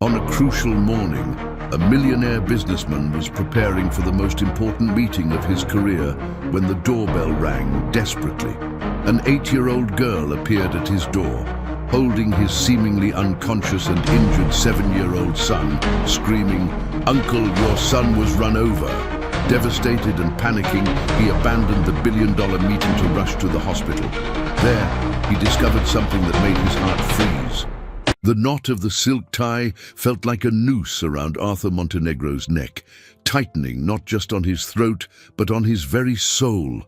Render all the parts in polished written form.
On a crucial morning, a millionaire businessman was preparing for the most important meeting of his career when the doorbell rang desperately. An 8-year-old girl appeared at his door, holding his seemingly unconscious and injured 7-year-old son, screaming, "Uncle, your son was run over." Devastated and panicking, he abandoned the billion-dollar meeting to rush to the hospital. There, he discovered something that made his heart freeze. The knot of the silk tie felt like a noose around Arthur Montenegro's neck, tightening not just on his throat, but on his very soul.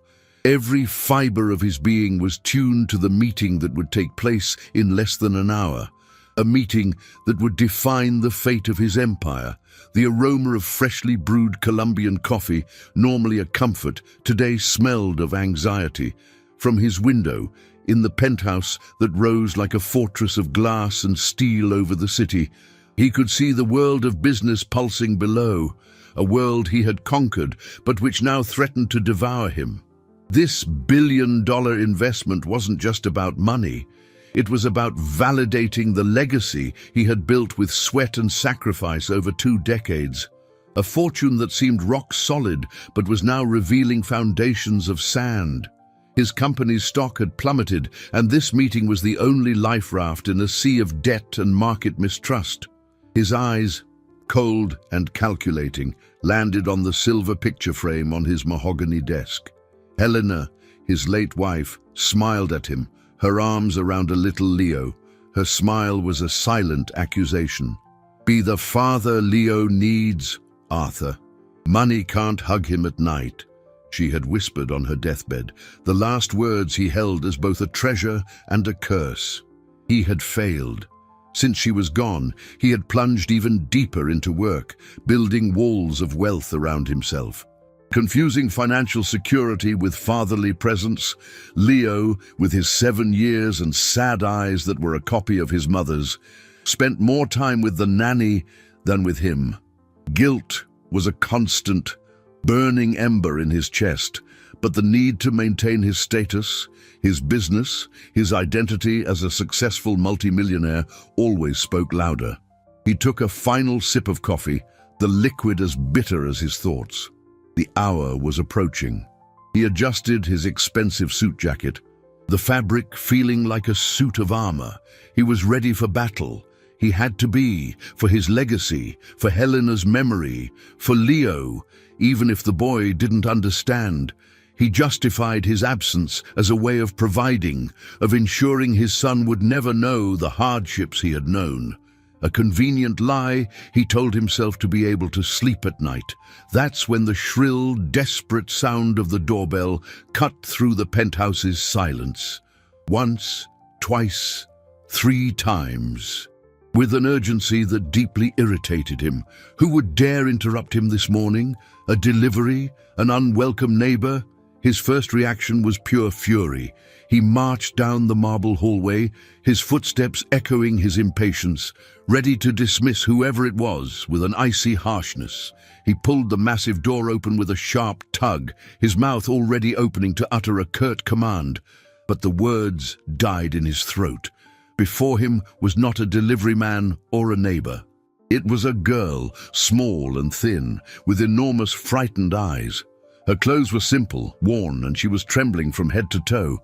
Every fiber of his being was tuned to the meeting that would take place in less than an hour. A meeting that would define the fate of his empire. The aroma of freshly brewed Colombian coffee, normally a comfort, today smelled of anxiety. From his window, in the penthouse that rose like a fortress of glass and steel over the city, he could see the world of business pulsing below, a world he had conquered, but which now threatened to devour him. This billion-dollar investment wasn't just about money. It was about validating the legacy he had built with sweat and sacrifice over 2 decades. A fortune that seemed rock solid, but was now revealing foundations of sand. His company's stock had plummeted, and this meeting was the only life raft in a sea of debt and market mistrust. His eyes, cold and calculating, landed on the silver picture frame on his mahogany desk. Helena, his late wife, smiled at him, her arms around a little Leo. Her smile was a silent accusation. "Be the father Leo needs, Arthur. Money can't hug him at night," she had whispered on her deathbed, the last words he held as both a treasure and a curse. He had failed. Since she was gone, he had plunged even deeper into work, building walls of wealth around himself. Confusing financial security with fatherly presence, Leo, with his 7 years and sad eyes that were a copy of his mother's, spent more time with the nanny than with him. Guilt was a constant, burning ember in his chest, but the need to maintain his status, his business, his identity as a successful multimillionaire always spoke louder. He took a final sip of coffee, the liquid as bitter as his thoughts. The hour was approaching. He adjusted his expensive suit jacket, the fabric feeling like a suit of armor. He was ready for battle. He had to be, for his legacy, for Helena's memory, for Leo, even if the boy didn't understand. He justified his absence as a way of providing, of ensuring his son would never know the hardships he had known. A convenient lie, he told himself, to be able to sleep at night. That's when the shrill, desperate sound of the doorbell cut through the penthouse's silence. Once, twice, 3 times. With an urgency that deeply irritated him. Who would dare interrupt him this morning? A delivery? An unwelcome neighbor? His first reaction was pure fury. He marched down the marble hallway, his footsteps echoing his impatience, ready to dismiss whoever it was with an icy harshness. He pulled the massive door open with a sharp tug, his mouth already opening to utter a curt command. But the words died in his throat. Before him was not a delivery man or a neighbor. It was a girl, small and thin, with enormous frightened eyes. Her clothes were simple, worn, and she was trembling from head to toe.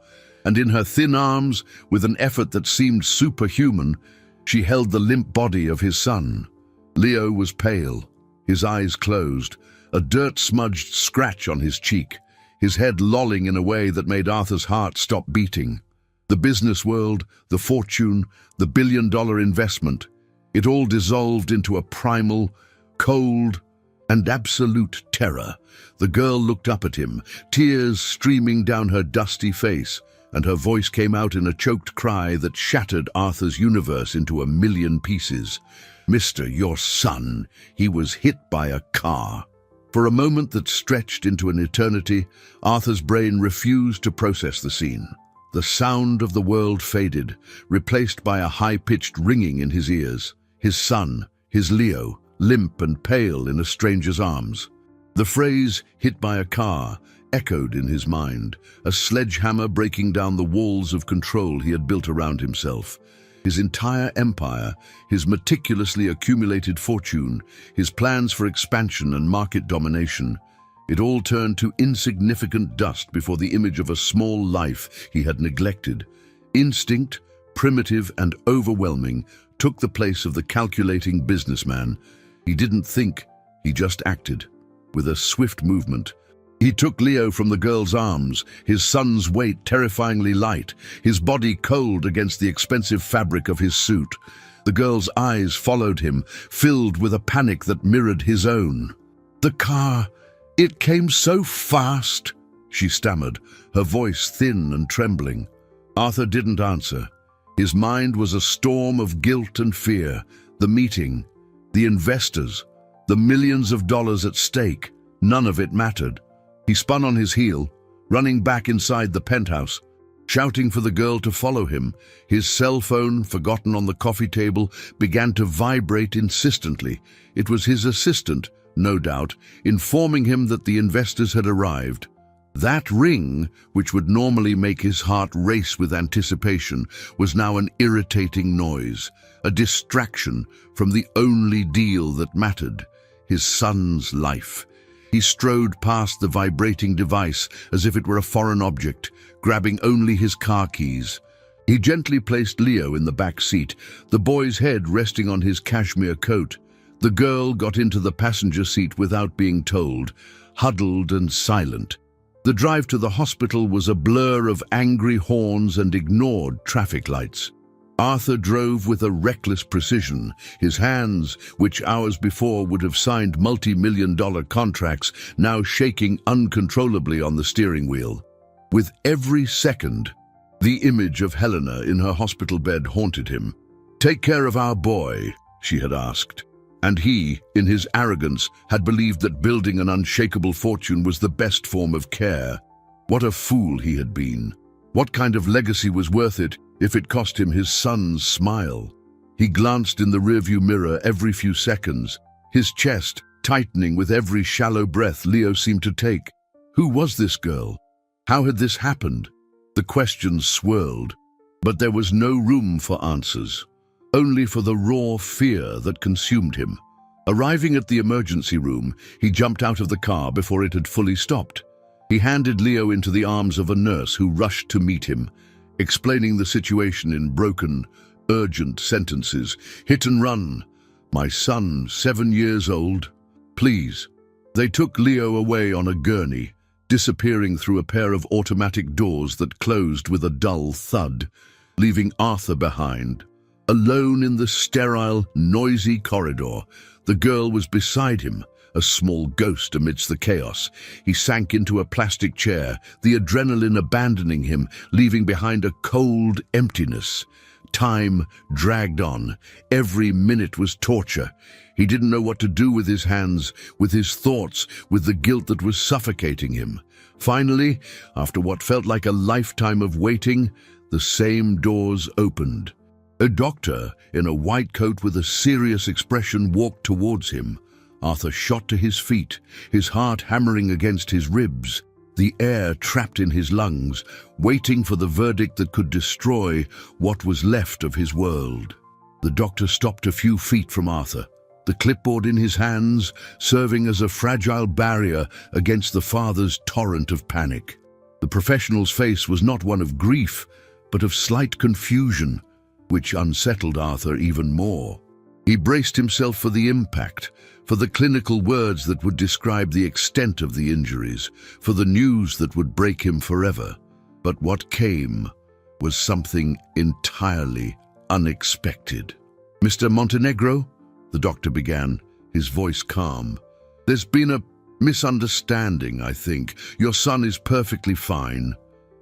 And in her thin arms, with an effort that seemed superhuman, she held the limp body of his son. Leo was pale, his eyes closed, a dirt-smudged scratch on his cheek, his head lolling in a way that made Arthur's heart stop beating. The business world, the fortune, the billion-dollar investment, it all dissolved into a primal, cold, and absolute terror. The girl looked up at him, tears streaming down her dusty face, and her voice came out in a choked cry that shattered Arthur's universe into a million pieces. "Mister, your son, he was hit by a car." For a moment that stretched into an eternity, Arthur's brain refused to process the scene. The sound of the world faded, replaced by a high-pitched ringing in his ears. His son, his Leo, limp and pale in a stranger's arms. The phrase, "hit by a car," echoed in his mind, a sledgehammer breaking down the walls of control he had built around himself. His entire empire, his meticulously accumulated fortune, his plans for expansion and market domination, it all turned to insignificant dust before the image of a small life he had neglected. Instinct, primitive and overwhelming, took the place of the calculating businessman. He didn't think, he just acted. With a swift movement, he took Leo from the girl's arms, his son's weight terrifyingly light, his body cold against the expensive fabric of his suit. The girl's eyes followed him, filled with a panic that mirrored his own. "The car, it came so fast," she stammered, her voice thin and trembling. Arthur didn't answer. His mind was a storm of guilt and fear. The meeting, the investors, the millions of dollars at stake, none of it mattered. He spun on his heel, running back inside the penthouse, shouting for the girl to follow him. His cell phone, forgotten on the coffee table, began to vibrate insistently. It was his assistant, no doubt, informing him that the investors had arrived. That ring, which would normally make his heart race with anticipation, was now an irritating noise, a distraction from the only deal that mattered, his son's life. He strode past the vibrating device as if it were a foreign object, grabbing only his car keys. He gently placed Leo in the back seat, the boy's head resting on his cashmere coat. The girl got into the passenger seat without being told, huddled and silent. The drive to the hospital was a blur of angry horns and ignored traffic lights. Arthur drove with a reckless precision, his hands, which hours before would have signed multi-million-dollar contracts, now shaking uncontrollably on the steering wheel. With every second, the image of Helena in her hospital bed haunted him. "Take care of our boy," she had asked. And he, in his arrogance, had believed that building an unshakable fortune was the best form of care. What a fool he had been. What kind of legacy was worth it if it cost him his son's smile? He glanced in the rearview mirror every few seconds, his chest tightening with every shallow breath Leo seemed to take. Who was this girl? How had this happened? The questions swirled, but there was no room for answers, only for the raw fear that consumed him. Arriving at the emergency room, he jumped out of the car before it had fully stopped. He handed Leo into the arms of a nurse who rushed to meet him, explaining the situation in broken, urgent sentences. "Hit and run. My son, 7 years old. Please." They took Leo away on a gurney, disappearing through a pair of automatic doors that closed with a dull thud, leaving Arthur behind. Alone in the sterile, noisy corridor, the girl was beside him, a small ghost amidst the chaos. He sank into a plastic chair, the adrenaline abandoning him, leaving behind a cold emptiness. Time dragged on. Every minute was torture. He didn't know what to do with his hands, with his thoughts, with the guilt that was suffocating him. Finally, after what felt like a lifetime of waiting, the same doors opened. A doctor in a white coat with a serious expression walked towards him. Arthur shot to his feet, his heart hammering against his ribs, the air trapped in his lungs, waiting for the verdict that could destroy what was left of his world. The doctor stopped a few feet from Arthur, the clipboard in his hands serving as a fragile barrier against the father's torrent of panic. The professional's face was not one of grief, but of slight confusion, which unsettled Arthur even more. He braced himself for the impact, for the clinical words that would describe the extent of the injuries, for the news that would break him forever. But what came was something entirely unexpected. "Mr. Montenegro," the doctor began, his voice calm. "There's been a misunderstanding, I think. Your son is perfectly fine."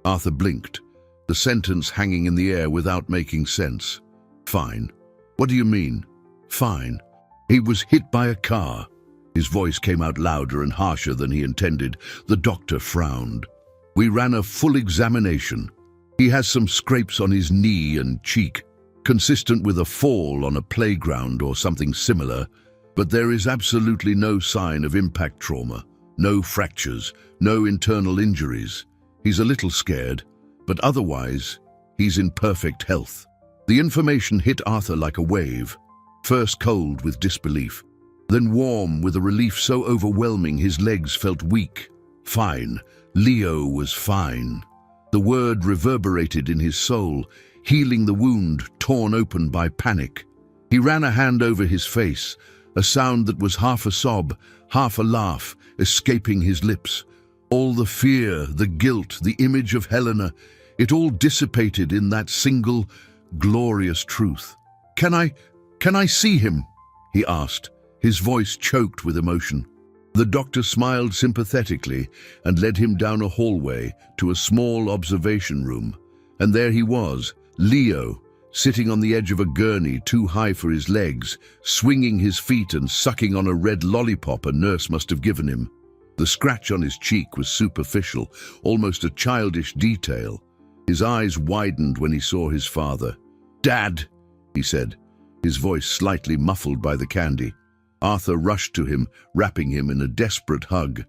Arthur blinked, the sentence hanging in the air without making sense. "Fine? What do you mean? Fine? He was hit by a car." His voice came out louder and harsher than he intended. The doctor frowned. "We ran a full examination. He has some scrapes on his knee and cheek, consistent with a fall on a playground or something similar, but there is absolutely no sign of impact trauma, no fractures, no internal injuries. He's a little scared, but otherwise, he's in perfect health." The information hit Arthur like a wave, first cold with disbelief, then warm with a relief so overwhelming his legs felt weak. Fine. Leo was fine. The word reverberated in his soul, healing the wound torn open by panic. He ran a hand over his face, a sound that was half a sob, half a laugh, escaping his lips. All the fear, the guilt, the image of Helena, it all dissipated in that single, glorious truth. Can I see him?" he asked, his voice choked with emotion. The doctor smiled sympathetically and led him down a hallway to a small observation room. And there he was, Leo, sitting on the edge of a gurney too high for his legs, swinging his feet and sucking on a red lollipop a nurse must have given him. The scratch on his cheek was superficial, almost a childish detail. His eyes widened when he saw his father. "Dad," he said, his voice slightly muffled by the candy. Arthur rushed to him, wrapping him in a desperate hug.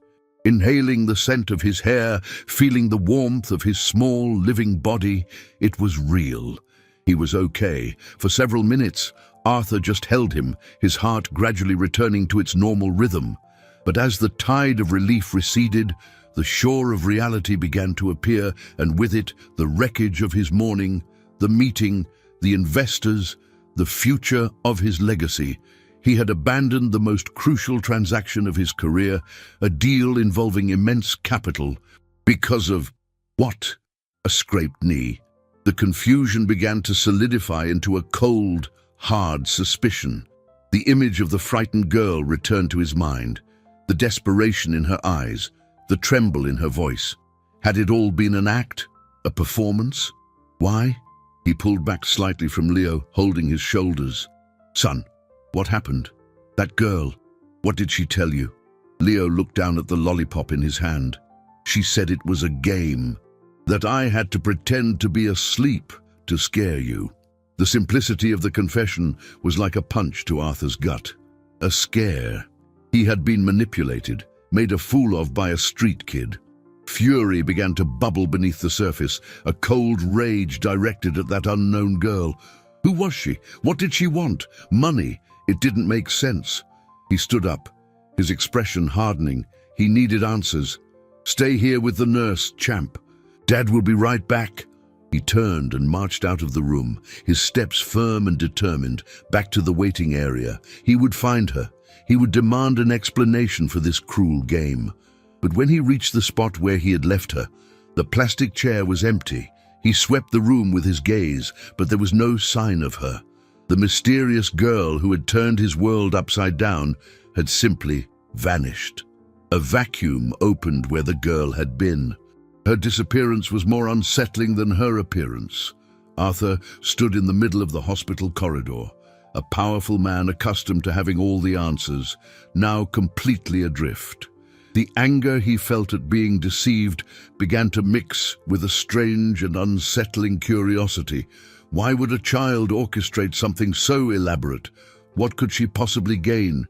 Inhaling the scent of his hair, feeling the warmth of his small, living body, it was real. He was okay. For several minutes, Arthur just held him, his heart gradually returning to its normal rhythm. But as the tide of relief receded, the shore of reality began to appear, and with it, the wreckage of his mourning, the meeting, the investors, the future of his legacy. He had abandoned the most crucial transaction of his career, a deal involving immense capital, because of what? A scraped knee. The confusion began to solidify into a cold, hard suspicion. The image of the frightened girl returned to his mind, the desperation in her eyes, the tremble in her voice. Had it all been an act? A performance? Why? He pulled back slightly from Leo, holding his shoulders. "Son, what happened? That girl, what did she tell you?" Leo looked down at the lollipop in his hand. "She said it was a game, that I had to pretend to be asleep to scare you." The simplicity of the confession was like a punch to Arthur's gut. A scare. He had been manipulated, made a fool of by a street kid. Fury began to bubble beneath the surface, a cold rage directed at that unknown girl. Who was she? What did she want? Money? It didn't make sense. He stood up, his expression hardening. He needed answers. "Stay here with the nurse, champ. Dad will be right back." He turned and marched out of the room, his steps firm and determined, back to the waiting area. He would find her. He would demand an explanation for this cruel game. But when he reached the spot where he had left her, the plastic chair was empty. He swept the room with his gaze, but there was no sign of her. The mysterious girl who had turned his world upside down had simply vanished. A vacuum opened where the girl had been. Her disappearance was more unsettling than her appearance. Arthur stood in the middle of the hospital corridor, a powerful man accustomed to having all the answers, now completely adrift. The anger he felt at being deceived began to mix with a strange and unsettling curiosity. Why would a child orchestrate something so elaborate? What could she possibly gain?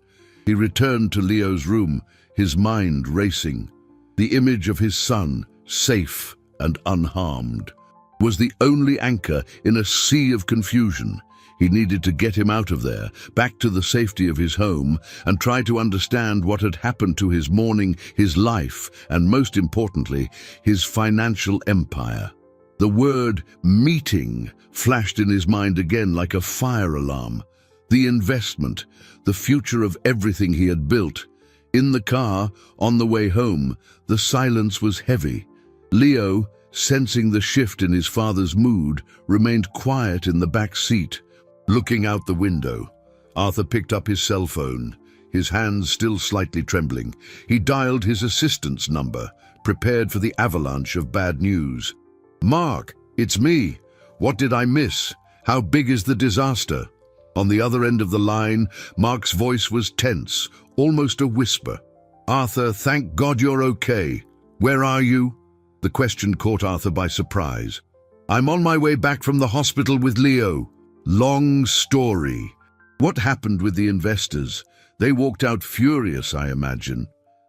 He returned to Leo's room, his mind racing. The image of his son, safe and unharmed, was the only anchor in a sea of confusion. He needed to get him out of there, back to the safety of his home, and try to understand what had happened to his mourning, his life, and most importantly, his financial empire. The word meeting flashed in his mind again like a fire alarm. The investment, the future of everything he had built. In the car, on the way home, the silence was heavy. Leo, sensing the shift in his father's mood, remained quiet in the back seat. Looking out the window, Arthur picked up his cell phone, his hands still slightly trembling. He dialed his assistant's number, prepared for the avalanche of bad news. "Mark, it's me. What did I miss? How big is the disaster?" On the other end of the line, Mark's voice was tense, almost a whisper. "Arthur, thank God you're okay. Where are you?" The question caught Arthur by surprise. "I'm on my way back from the hospital with Leo." Long story. What happened with the investors? They walked out furious, I imagine.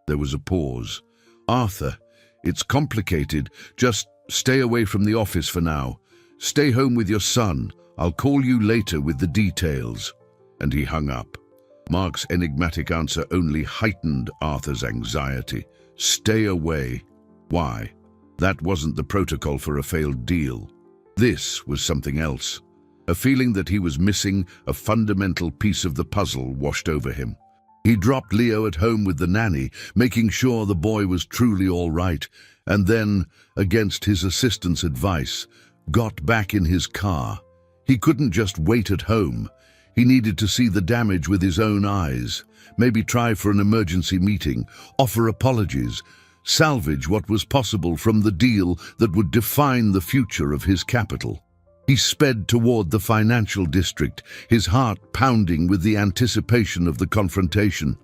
There was a pause. "Arthur, it's complicated. Just stay away from the office for now. Stay home with your son. I'll call you later with the details." And he hung up. Mark's enigmatic answer only heightened Arthur's anxiety. Stay away. Why? That wasn't the protocol for a failed deal. This was something else. A feeling that he was missing a fundamental piece of the puzzle washed over him. He dropped Leo at home with the nanny, making sure the boy was truly all right, and then, against his assistant's advice, got back in his car. He couldn't just wait at home. He needed to see the damage with his own eyes, maybe try for an emergency meeting, offer apologies, salvage what was possible from the deal that would define the future of his capital. He sped toward the financial district, his heart pounding with the anticipation of the confrontation.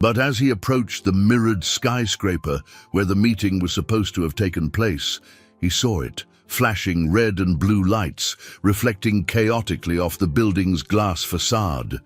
But as he approached the mirrored skyscraper where the meeting was supposed to have taken place, he saw it, flashing red and blue lights, reflecting chaotically off the building's glass facade.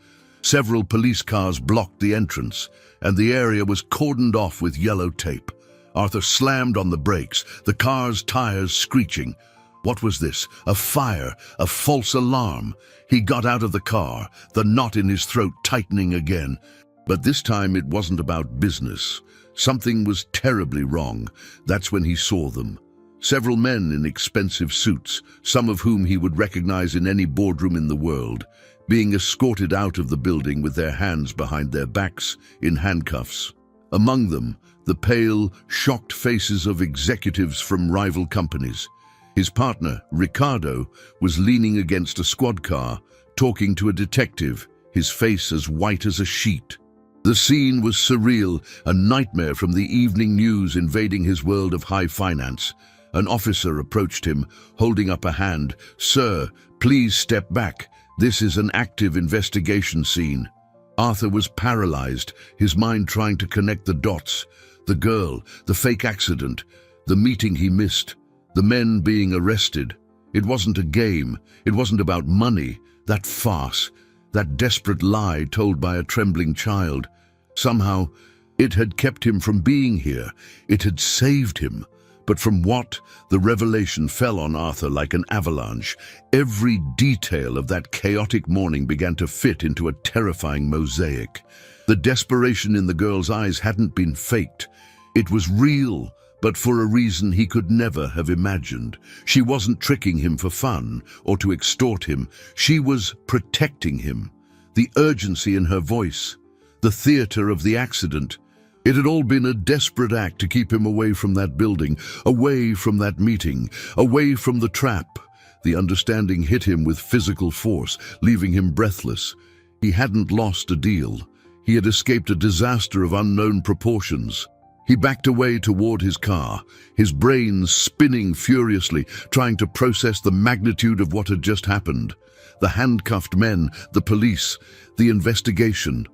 Several police cars blocked the entrance, and the area was cordoned off with yellow tape. Arthur slammed on the brakes, the car's tires screeching. What was this? A fire, a false alarm. He got out of the car, the knot in his throat tightening again. But this time it wasn't about business. Something was terribly wrong. That's when he saw them. Several men in expensive suits, some of whom he would recognize in any boardroom in the world, being escorted out of the building with their hands behind their backs in handcuffs. Among them, the pale, shocked faces of executives from rival companies. His partner, Ricardo, was leaning against a squad car, talking to a detective, his face as white as a sheet. The scene was surreal, a nightmare from the evening news invading his world of high finance. An officer approached him, holding up a hand. "Sir, please step back. This is an active investigation scene." Arthur was paralyzed, his mind trying to connect the dots. The girl, the fake accident, the meeting he missed, the men being arrested. It wasn't a game. It wasn't about money. That farce, that desperate lie told by a trembling child. Somehow, it had kept him from being here. It had saved him. But from what? The revelation fell on Arthur like an avalanche. Every detail of that chaotic morning began to fit into a terrifying mosaic. The desperation in the girl's eyes hadn't been faked. It was real, but for a reason he could never have imagined. She wasn't tricking him for fun or to extort him. She was protecting him. The urgency in her voice, the theater of the accident. It had all been a desperate act to keep him away from that building, away from that meeting, away from the trap. The understanding hit him with physical force, leaving him breathless. He hadn't lost a deal. He had escaped a disaster of unknown proportions. He backed away toward his car, his brain spinning furiously, trying to process the magnitude of what had just happened. The handcuffed men, the police, the investigation.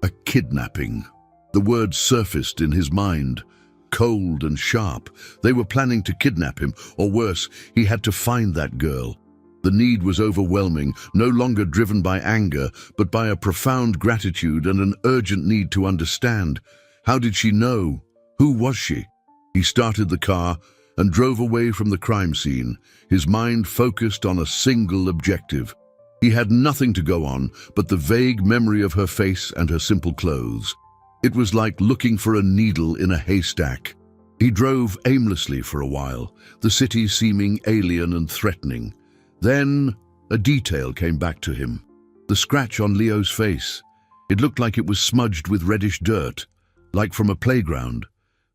A kidnapping. The word surfaced in his mind, cold and sharp. They were planning to kidnap him, or worse, he had to find that girl. The need was overwhelming, no longer driven by anger, but by a profound gratitude and an urgent need to understand. How did she know? Who was she? He started the car and drove away from the crime scene, his mind focused on a single objective. He had nothing to go on but the vague memory of her face and her simple clothes. It was like looking for a needle in a haystack. He drove aimlessly for a while, the city seeming alien and threatening. Then a detail came back to him. The scratch on Leo's face. It looked like it was smudged with reddish dirt, like from a playground.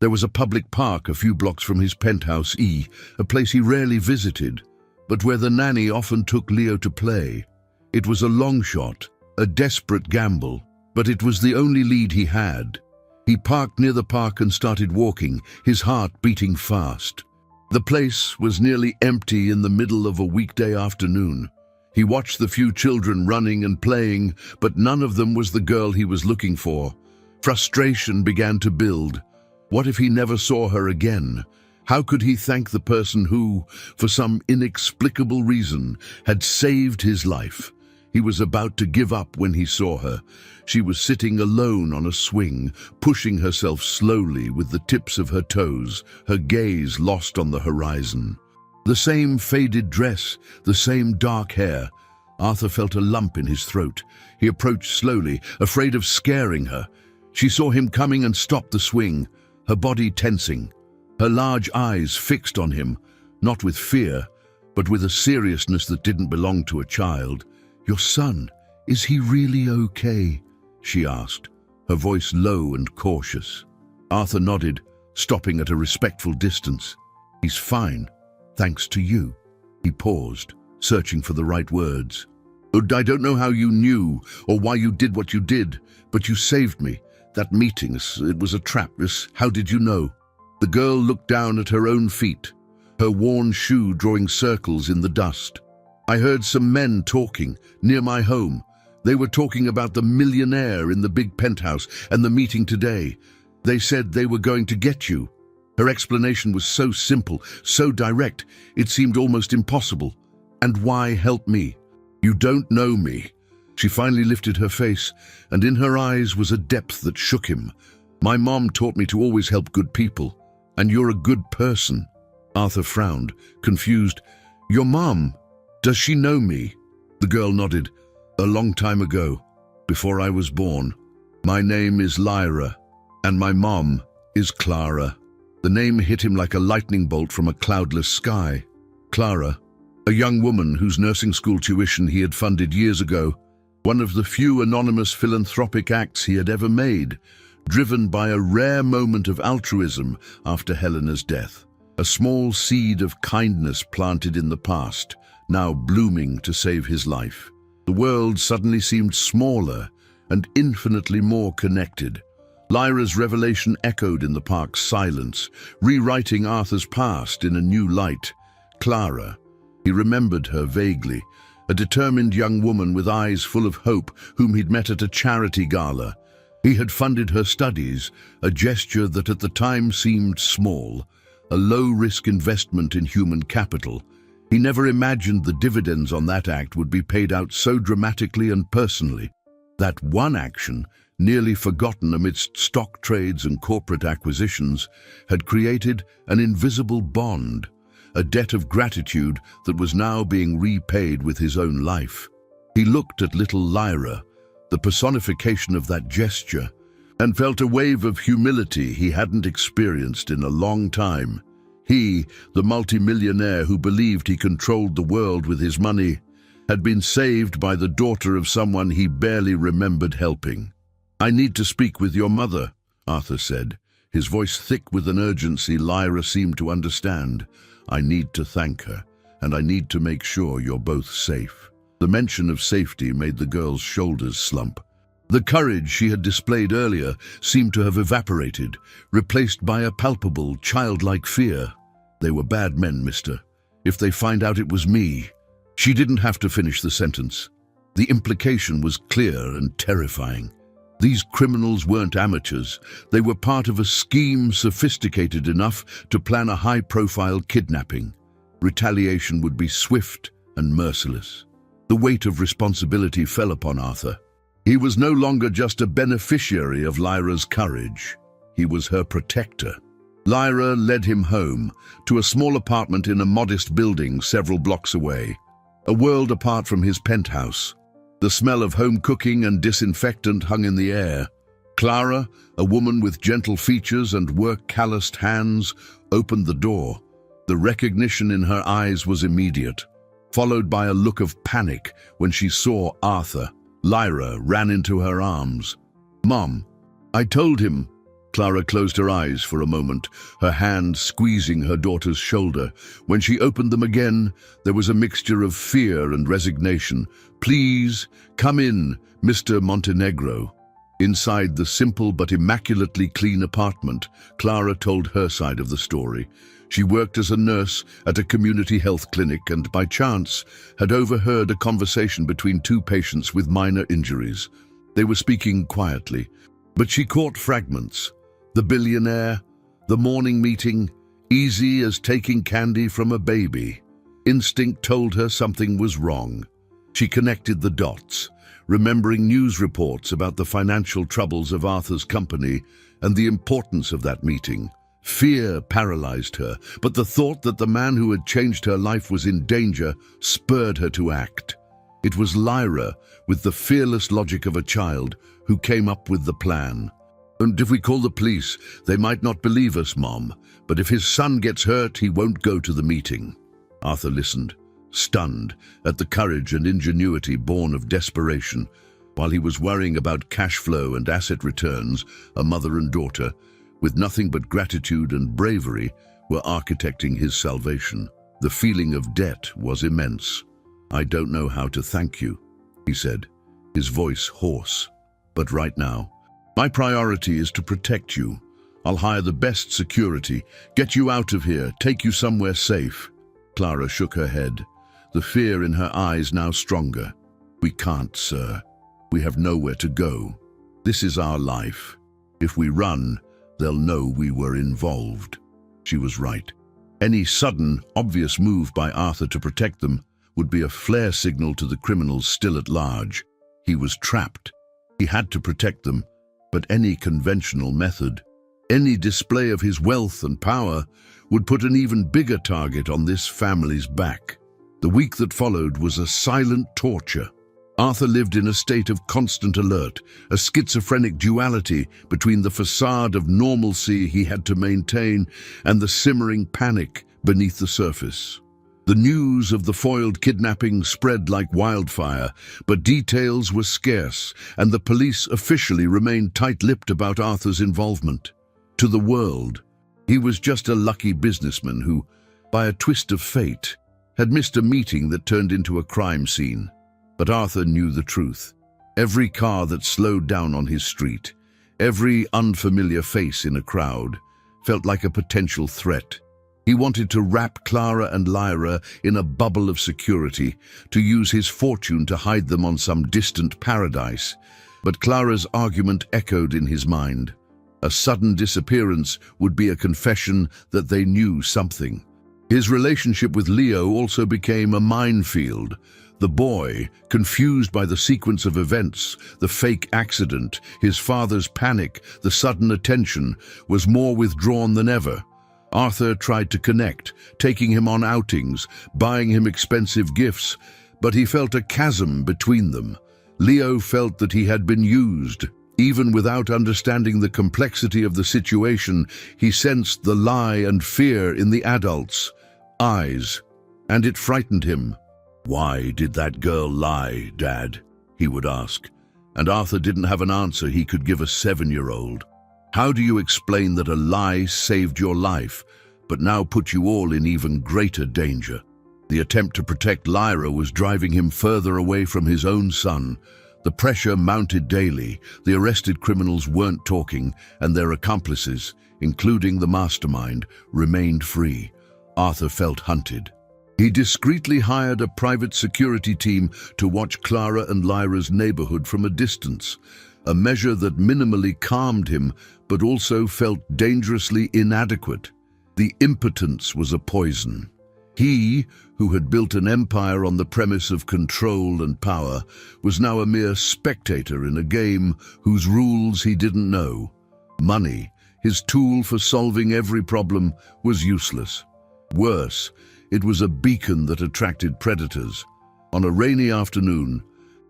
There was a public park a few blocks from his penthouse E, a place he rarely visited, but where the nanny often took Leo to play. It was a long shot, a desperate gamble, but it was the only lead he had. He parked near the park and started walking, his heart beating fast. The place was nearly empty in the middle of a weekday afternoon. He watched the few children running and playing, but none of them was the girl he was looking for. Frustration began to build. What if he never saw her again? How could he thank the person who, for some inexplicable reason, had saved his life? He was about to give up when he saw her. She was sitting alone on a swing, pushing herself slowly with the tips of her toes, her gaze lost on the horizon. The same faded dress, the same dark hair, Arthur felt a lump in his throat. He approached slowly, afraid of scaring her. She saw him coming and stopped the swing, her body tensing, her large eyes fixed on him, not with fear, but with a seriousness that didn't belong to a child. "Your son, is he really okay?" she asked, her voice low and cautious. Arthur nodded, stopping at a respectful distance. "He's fine, thanks to you." He paused, searching for the right words. "I don't know how you knew or why you did what you did, but you saved me. That meeting, it was a trap. How did you know?" The girl looked down at her own feet, her worn shoe drawing circles in the dust. "I heard some men talking near my home. They were talking about the millionaire in the big penthouse and the meeting today. They said they were going to get you." Her explanation was so simple, so direct, it seemed almost impossible. "And why help me?" "You don't know me." She finally lifted her face, and in her eyes was a depth that shook him. "My mom taught me to always help good people, and you're a good person." Arthur frowned, confused. "Your mom? Does she know me?" The girl nodded. "A long time ago, before I was born. My name is Lyra, and my mom is Clara." The name hit him like a lightning bolt from a cloudless sky. Clara, a young woman whose nursing school tuition he had funded years ago, one of the few anonymous philanthropic acts he had ever made, driven by a rare moment of altruism after Helena's death. A small seed of kindness planted in the past, now blooming to save his life. The world suddenly seemed smaller and infinitely more connected. Lyra's revelation echoed in the park's silence, rewriting Arthur's past in a new light. Clara, he remembered her vaguely, a determined young woman with eyes full of hope whom he'd met at a charity gala. He had funded her studies, a gesture that at the time seemed small, a low-risk investment in human capital. He never imagined the dividends on that act would be paid out so dramatically and personally. That one action, nearly forgotten amidst stock trades and corporate acquisitions, had created an invisible bond, a debt of gratitude that was now being repaid with his own life. He looked at little Lyra, the personification of that gesture, and felt a wave of humility he hadn't experienced in a long time. He, the multimillionaire who believed he controlled the world with his money, had been saved by the daughter of someone he barely remembered helping. "I need to speak with your mother," Arthur said, his voice thick with an urgency Lyra seemed to understand. "I need to thank her, and I need to make sure you're both safe." The mention of safety made the girl's shoulders slump. The courage she had displayed earlier seemed to have evaporated, replaced by a palpable, childlike fear. "They were bad men, mister. If they find out it was me..." She didn't have to finish the sentence. The implication was clear and terrifying. These criminals weren't amateurs. They were part of a scheme sophisticated enough to plan a high-profile kidnapping. Retaliation would be swift and merciless. The weight of responsibility fell upon Arthur. He was no longer just a beneficiary of Lyra's courage. He was her protector. Lyra led him home, to a small apartment in a modest building several blocks away, a world apart from his penthouse. The smell of home cooking and disinfectant hung in the air. Clara, a woman with gentle features and work-calloused hands, opened the door. The recognition in her eyes was immediate, followed by a look of panic when she saw Arthur. Lyra ran into her arms. "Mom, I told him." Clara closed her eyes for a moment, her hand squeezing her daughter's shoulder. When she opened them again, there was a mixture of fear and resignation. "Please, come in, Mr. Montenegro." Inside the simple but immaculately clean apartment, Clara told her side of the story. She worked as a nurse at a community health clinic and, by chance, had overheard a conversation between two patients with minor injuries. They were speaking quietly, but she caught fragments. The billionaire, the morning meeting, easy as taking candy from a baby. Instinct told her something was wrong. She connected the dots, remembering news reports about the financial troubles of Arthur's company and the importance of that meeting. Fear paralyzed her, but the thought that the man who had changed her life was in danger spurred her to act. It was Lyra, with the fearless logic of a child, who came up with the plan. "And if we call the police, they might not believe us, Mom. But if his son gets hurt, he won't go to the meeting." Arthur listened, stunned at the courage and ingenuity born of desperation. While he was worrying about cash flow and asset returns, a mother and daughter, with nothing but gratitude and bravery, were architecting his salvation. The feeling of debt was immense. "I don't know how to thank you," he said, his voice hoarse. "But right now, my priority is to protect you. I'll hire the best security, get you out of here, take you somewhere safe." Clara shook her head, the fear in her eyes now stronger. "We can't, sir. We have nowhere to go. This is our life. If we run, they'll know we were involved." She was right. Any sudden, obvious move by Arthur to protect them would be a flare signal to the criminals still at large. He was trapped. He had to protect them, but any conventional method, any display of his wealth and power, would put an even bigger target on this family's back. The week that followed was a silent torture. Arthur lived in a state of constant alert, a schizophrenic duality between the facade of normalcy he had to maintain and the simmering panic beneath the surface. The news of the foiled kidnapping spread like wildfire, but details were scarce, and the police officially remained tight-lipped about Arthur's involvement. To the world, he was just a lucky businessman who, by a twist of fate, had missed a meeting that turned into a crime scene. But Arthur knew the truth. Every car that slowed down on his street, every unfamiliar face in a crowd, felt like a potential threat. He wanted to wrap Clara and Lyra in a bubble of security, to use his fortune to hide them on some distant paradise. But Clara's argument echoed in his mind. A sudden disappearance would be a confession that they knew something. His relationship with Leo also became a minefield. The boy, confused by the sequence of events, the fake accident, his father's panic, the sudden attention, was more withdrawn than ever. Arthur tried to connect, taking him on outings, buying him expensive gifts, but he felt a chasm between them. Leo felt that he had been used. Even without understanding the complexity of the situation, he sensed the lie and fear in the adults' eyes, and it frightened him. "Why did that girl lie, Dad?" he would ask, and Arthur didn't have an answer he could give a 7-year-old. How do you explain that a lie saved your life, but now put you all in even greater danger? The attempt to protect Lyra was driving him further away from his own son. The pressure mounted daily. The arrested criminals weren't talking, and their accomplices, including the mastermind, remained free. Arthur felt hunted. He discreetly hired a private security team to watch Clara and Lyra's neighborhood from a distance, a measure that minimally calmed him but also felt dangerously inadequate. The impotence was a poison. He, who had built an empire on the premise of control and power, was now a mere spectator in a game whose rules he didn't know. Money, his tool for solving every problem, was useless. Worse, it was a beacon that attracted predators. On a rainy afternoon,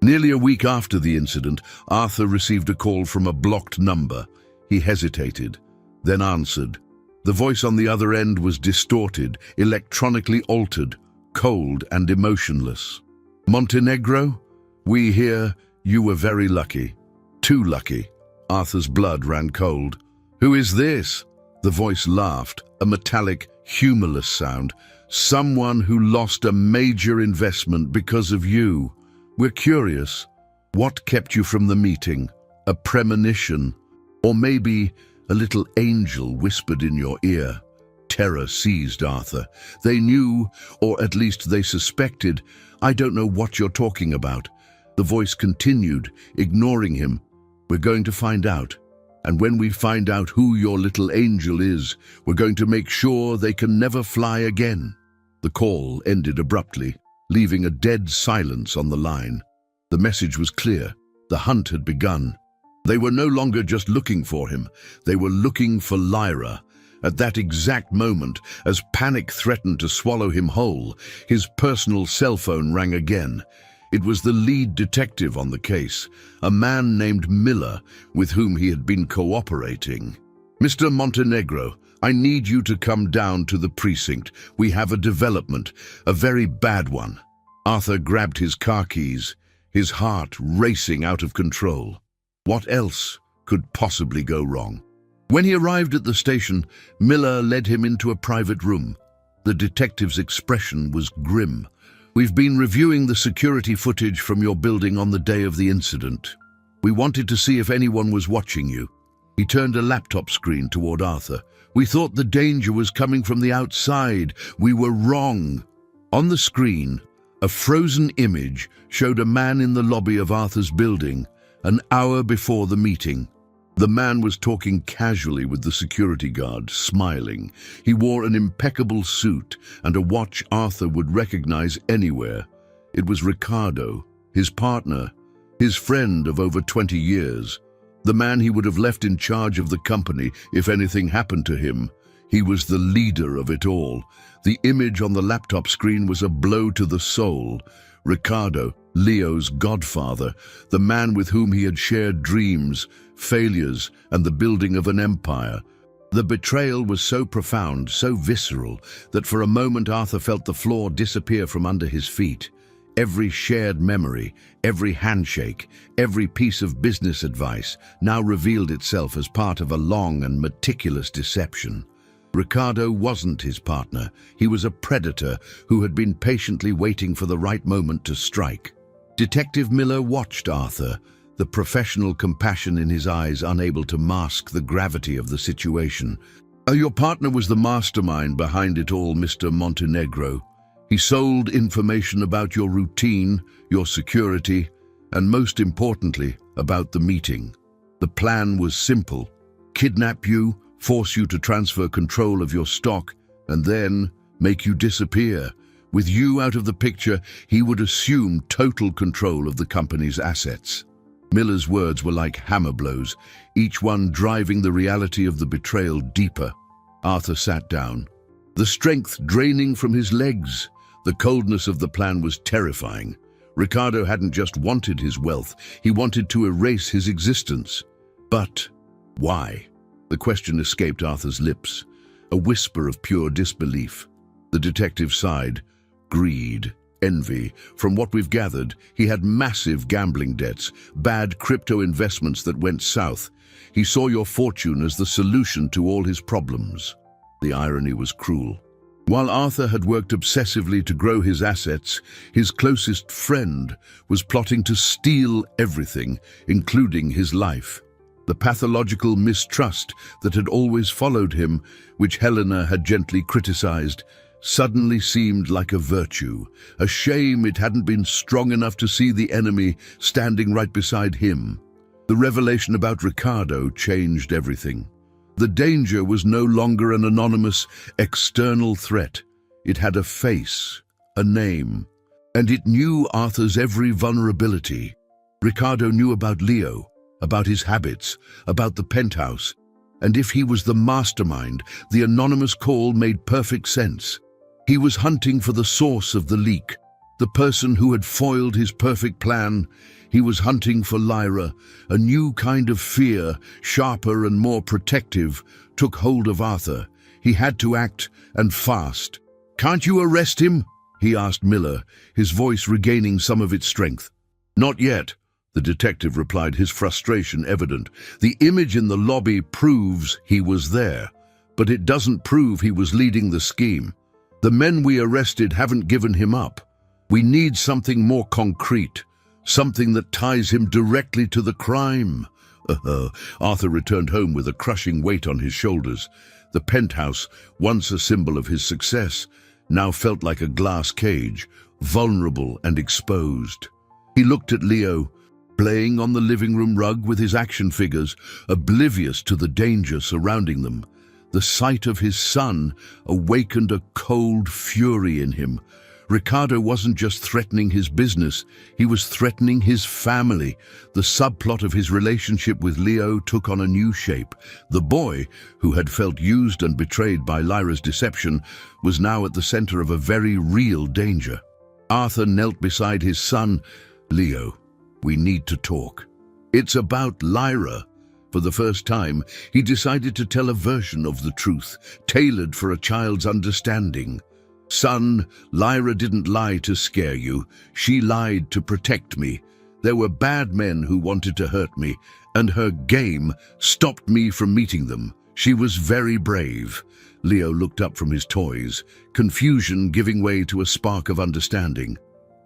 nearly a week after the incident, Arthur received a call from a blocked number. He hesitated, then answered. The voice on the other end was distorted, electronically altered, cold and emotionless. "Montenegro? We hear you were very lucky. Too lucky." Arthur's blood ran cold. "Who is this?" The voice laughed, a metallic, humorless sound. "Someone who lost a major investment because of you. We're curious. What kept you from the meeting? A premonition? Or maybe a little angel whispered in your ear?" Terror seized Arthur. They knew, or at least they suspected. "I don't know what you're talking about." The voice continued, ignoring him. "We're going to find out. And when we find out who your little angel is, we're going to make sure they can never fly again." The call ended abruptly, leaving a dead silence on the line. The message was clear. The hunt had begun. They were no longer just looking for him. They were looking for Lyra. At that exact moment, as panic threatened to swallow him whole, his personal cell phone rang again. It was the lead detective on the case, a man named Miller, with whom he had been cooperating. "Mr. Montenegro, I need you to come down to the precinct. We have a development, a very bad one." Arthur grabbed his car keys, his heart racing out of control. What else could possibly go wrong? When he arrived at the station, Miller led him into a private room. The detective's expression was grim. "We've been reviewing the security footage from your building on the day of the incident. We wanted to see if anyone was watching you." He turned a laptop screen toward Arthur. "We thought the danger was coming from the outside. We were wrong." On the screen, a frozen image showed a man in the lobby of Arthur's building an hour before the meeting. The man was talking casually with the security guard, smiling. He wore an impeccable suit and a watch Arthur would recognize anywhere. It was Ricardo, his partner, his friend of over 20 years, the man he would have left in charge of the company if anything happened to him. He was the leader of it all. The image on the laptop screen was a blow to the soul. Ricardo, Leo's godfather, the man with whom he had shared dreams, failures, and the building of an empire. The betrayal was so profound, so visceral, that for a moment Arthur felt the floor disappear from under his feet. Every shared memory, every handshake, every piece of business advice now revealed itself as part of a long and meticulous deception. Ricardo wasn't his partner. He was a predator who had been patiently waiting for the right moment to strike. Detective Miller watched Arthur, the professional compassion in his eyes unable to mask the gravity of the situation. "Your partner was the mastermind behind it all, Mr. Montenegro. He sold information about your routine, your security, and most importantly, about the meeting. The plan was simple: kidnap you, force you to transfer control of your stock, and then make you disappear. With you out of the picture, he would assume total control of the company's assets." Miller's words were like hammer blows, each one driving the reality of the betrayal deeper. Arthur sat down, the strength draining from his legs. The coldness of the plan was terrifying. Ricardo hadn't just wanted his wealth, he wanted to erase his existence. But why? The question escaped Arthur's lips, a whisper of pure disbelief. The detective sighed. Greed, envy. From what we've gathered, he had massive gambling debts, bad crypto investments that went south. He saw your fortune as the solution to all his problems. The irony was cruel. While Arthur had worked obsessively to grow his assets, his closest friend was plotting to steal everything, including his life. The pathological mistrust that had always followed him, which Helena had gently criticized, suddenly seemed like a virtue. A shame it hadn't been strong enough to see the enemy standing right beside him. The revelation about Ricardo changed everything. The danger was no longer an anonymous, external threat. It had a face, a name, and it knew Arthur's every vulnerability. Ricardo knew about Leo, about his habits, about the penthouse, and if he was the mastermind, the anonymous call made perfect sense. He was hunting for the source of the leak, the person who had foiled his perfect plan. He was hunting for Lyra. A new kind of fear, sharper and more protective, took hold of Arthur. He had to act, and fast. "Can't you arrest him?" he asked Miller, his voice regaining some of its strength. "Not yet," the detective replied, his frustration evident. "The image in the lobby proves he was there, but it doesn't prove he was leading the scheme. The men we arrested haven't given him up. We need something more concrete, something that ties him directly to the crime." Arthur returned home with a crushing weight on his shoulders. The penthouse, once a symbol of his success, now felt like a glass cage, vulnerable and exposed. He looked at Leo, playing on the living room rug with his action figures, oblivious to the danger surrounding them. The sight of his son awakened a cold fury in him. Ricardo wasn't just threatening his business, he was threatening his family. The subplot of his relationship with Leo took on a new shape. The boy, who had felt used and betrayed by Lyra's deception, was now at the center of a very real danger. Arthur knelt beside his son, Leo, we need to talk. It's about Lyra. For the first time, he decided to tell a version of the truth, tailored for a child's understanding. Son, Lyra didn't lie to scare you. She lied to protect me. There were bad men who wanted to hurt me, and her game stopped me from meeting them. She was very brave. Leo looked up from his toys, confusion giving way to a spark of understanding.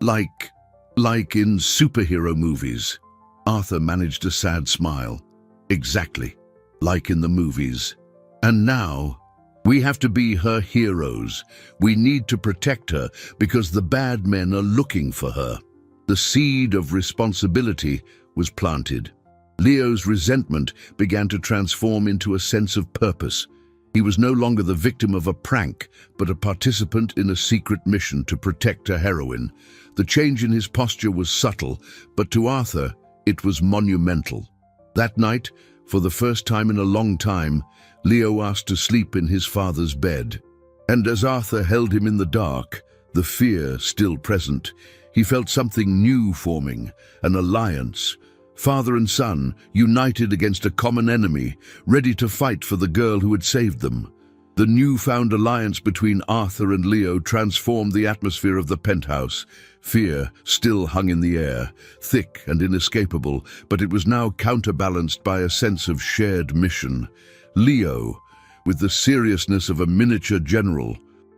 Like in superhero movies. Arthur managed a sad smile. Exactly, like in the movies. And now, we have to be her heroes. We need to protect her because the bad men are looking for her. The seed of responsibility was planted. Leo's resentment began to transform into a sense of purpose. He was no longer the victim of a prank, but a participant in a secret mission to protect a heroine. The change in his posture was subtle, but to Arthur, it was monumental. That night, for the first time in a long time, Leo asked to sleep in his father's bed. And as Arthur held him in the dark, the fear still present, he felt something new forming, an alliance. Father and son, united against a common enemy, ready to fight for the girl who had saved them. The newfound alliance between Arthur and Leo transformed the atmosphere of the penthouse. Fear still hung in the air, thick and inescapable, but it was now counterbalanced by a sense of shared mission. Leo, with the seriousness of a miniature general,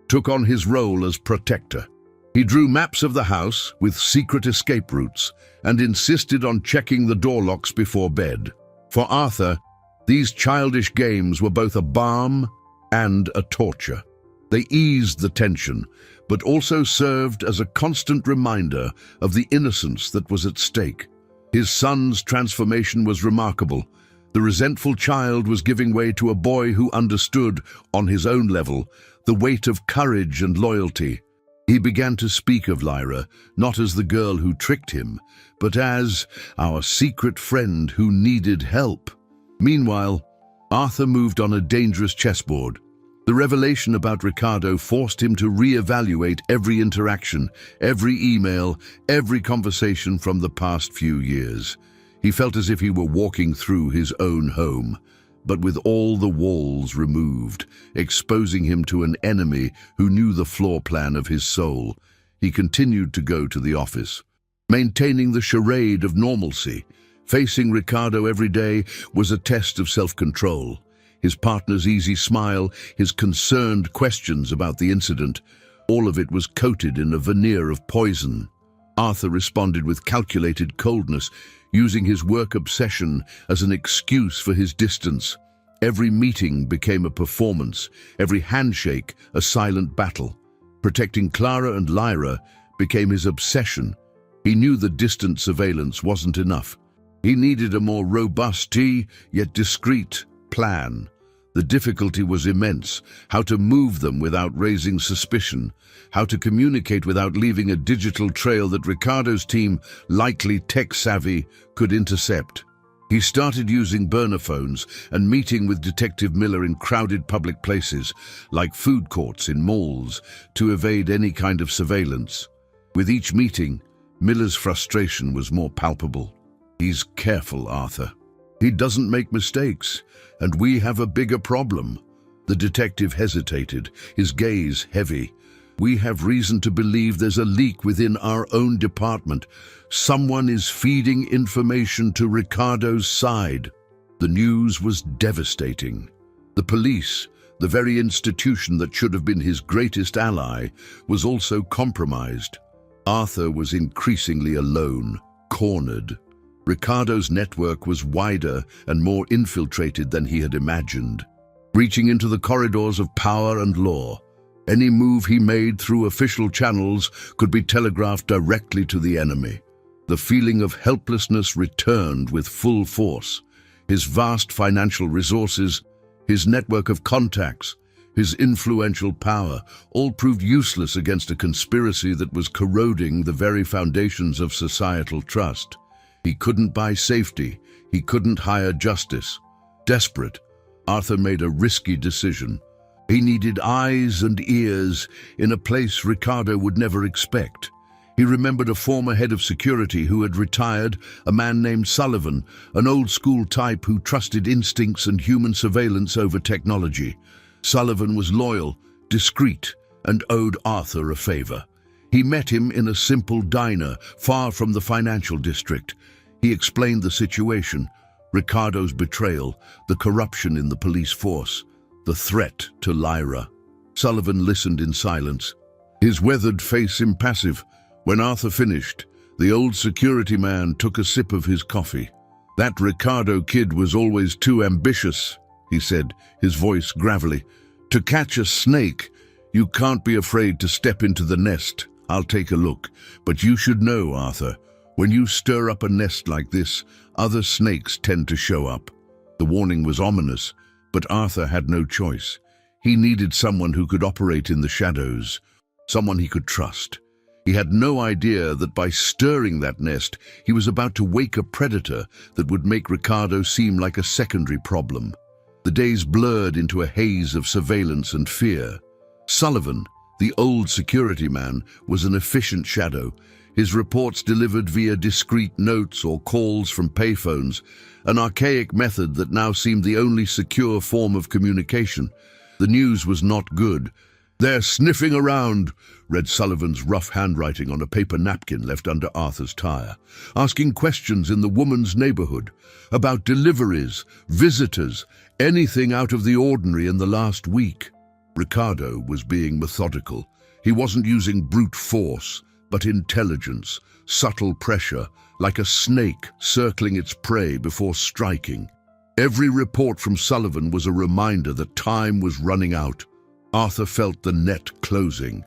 took on his role as protector. He drew maps of the house with secret escape routes and insisted on checking the door locks before bed. For Arthur, these childish games were both a balm and a torture. They eased the tension, but also served as a constant reminder of the innocence that was at stake. His son's transformation was remarkable. The resentful child was giving way to a boy who understood, on his own level, the weight of courage and loyalty. He began to speak of Lyra, not as the girl who tricked him, but as our secret friend who needed help. Meanwhile, Arthur moved on a dangerous chessboard. The revelation about Ricardo forced him to reevaluate every interaction, every email, every conversation from the past few years. He felt as if he were walking through his own home, but with all the walls removed, exposing him to an enemy who knew the floor plan of his soul. He continued to go to the office, maintaining the charade of normalcy. Facing Ricardo every day was a test of self-control. His partner's easy smile, his concerned questions about the incident, all of it was coated in a veneer of poison. Arthur responded with calculated coldness, using his work obsession as an excuse for his distance. Every meeting became a performance, every handshake a silent battle. Protecting Clara and Lyra became his obsession. He knew the distant surveillance wasn't enough. He needed a more robust, yet discreet plan. The difficulty was immense: how to move them without raising suspicion, how to communicate without leaving a digital trail that Ricardo's team, likely tech-savvy, could intercept. He started using burner phones and meeting with Detective Miller in crowded public places, like food courts in malls, to evade any kind of surveillance. With each meeting, Miller's frustration was more palpable. He's careful, Arthur. He doesn't make mistakes, and we have a bigger problem. The detective hesitated, his gaze heavy. We have reason to believe there's a leak within our own department. Someone is feeding information to Ricardo's side. The news was devastating. The police, the very institution that should have been his greatest ally, was also compromised. Arthur was increasingly alone, cornered. Ricardo's network was wider and more infiltrated than he had imagined, reaching into the corridors of power and law. Any move he made through official channels could be telegraphed directly to the enemy. The feeling of helplessness returned with full force. His vast financial resources, his network of contacts, his influential power, all proved useless against a conspiracy that was corroding the very foundations of societal trust. He couldn't buy safety. He couldn't hire justice. Desperate, Arthur made a risky decision. He needed eyes and ears in a place Ricardo would never expect. He remembered a former head of security who had retired, a man named Sullivan, an old-school type who trusted instincts and human surveillance over technology. Sullivan was loyal, discreet, and owed Arthur a favor. He met him in a simple diner, far from the financial district. He explained the situation, Ricardo's betrayal, the corruption in the police force, the threat to Lyra. Sullivan listened in silence, his weathered face impassive. When Arthur finished, the old security man took a sip of his coffee. "That Ricardo kid was always too ambitious," he said, his voice gravelly. "To catch a snake, you can't be afraid to step into the nest. I'll take a look. But you should know, Arthur, when you stir up a nest like this, other snakes tend to show up." The warning was ominous, but Arthur had no choice. He needed someone who could operate in the shadows, someone he could trust. He had no idea that by stirring that nest, he was about to wake a predator that would make Ricardo seem like a secondary problem. The days blurred into a haze of surveillance and fear. Sullivan, the old security man, was an efficient shadow, his reports delivered via discreet notes or calls from payphones, an archaic method that now seemed the only secure form of communication. The news was not good. "They're sniffing around," read Sullivan's rough handwriting on a paper napkin left under Arthur's tire, "asking questions in the woman's neighborhood, about deliveries, visitors, anything out of the ordinary in the last week." Ricardo was being methodical. He wasn't using brute force, but intelligence, subtle pressure, like a snake circling its prey before striking. Every report from Sullivan was a reminder that time was running out. Arthur felt the net closing.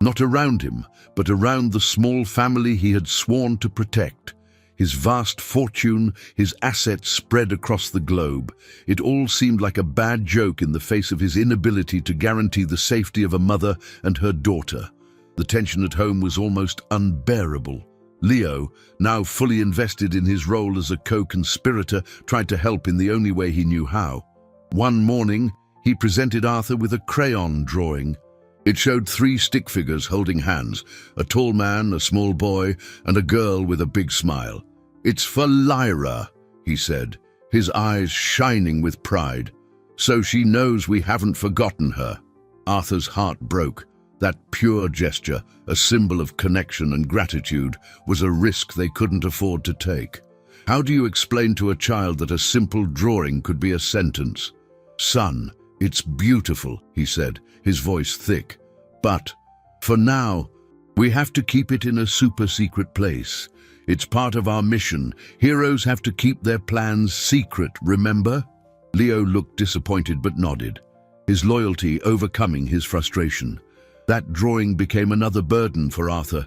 Not around him, but around the small family he had sworn to protect. His vast fortune, his assets spread across the globe. It all seemed like a bad joke in the face of his inability to guarantee the safety of a mother and her daughter. The tension at home was almost unbearable. Leo, now fully invested in his role as a co-conspirator, tried to help in the only way he knew how. One morning, he presented Arthur with a crayon drawing. It showed 3 stick figures holding hands, a tall man, a small boy, and a girl with a big smile. "It's for Lyra," he said, his eyes shining with pride. "So she knows we haven't forgotten her." Arthur's heart broke. That pure gesture, a symbol of connection and gratitude, was a risk they couldn't afford to take. How do you explain to a child that a simple drawing could be a sentence? "Son, it's beautiful," he said, his voice thick. "But, for now, we have to keep it in a super-secret place. It's part of our mission. Heroes have to keep their plans secret, remember?" Leo looked disappointed but nodded, his loyalty overcoming his frustration. That drawing became another burden for Arthur,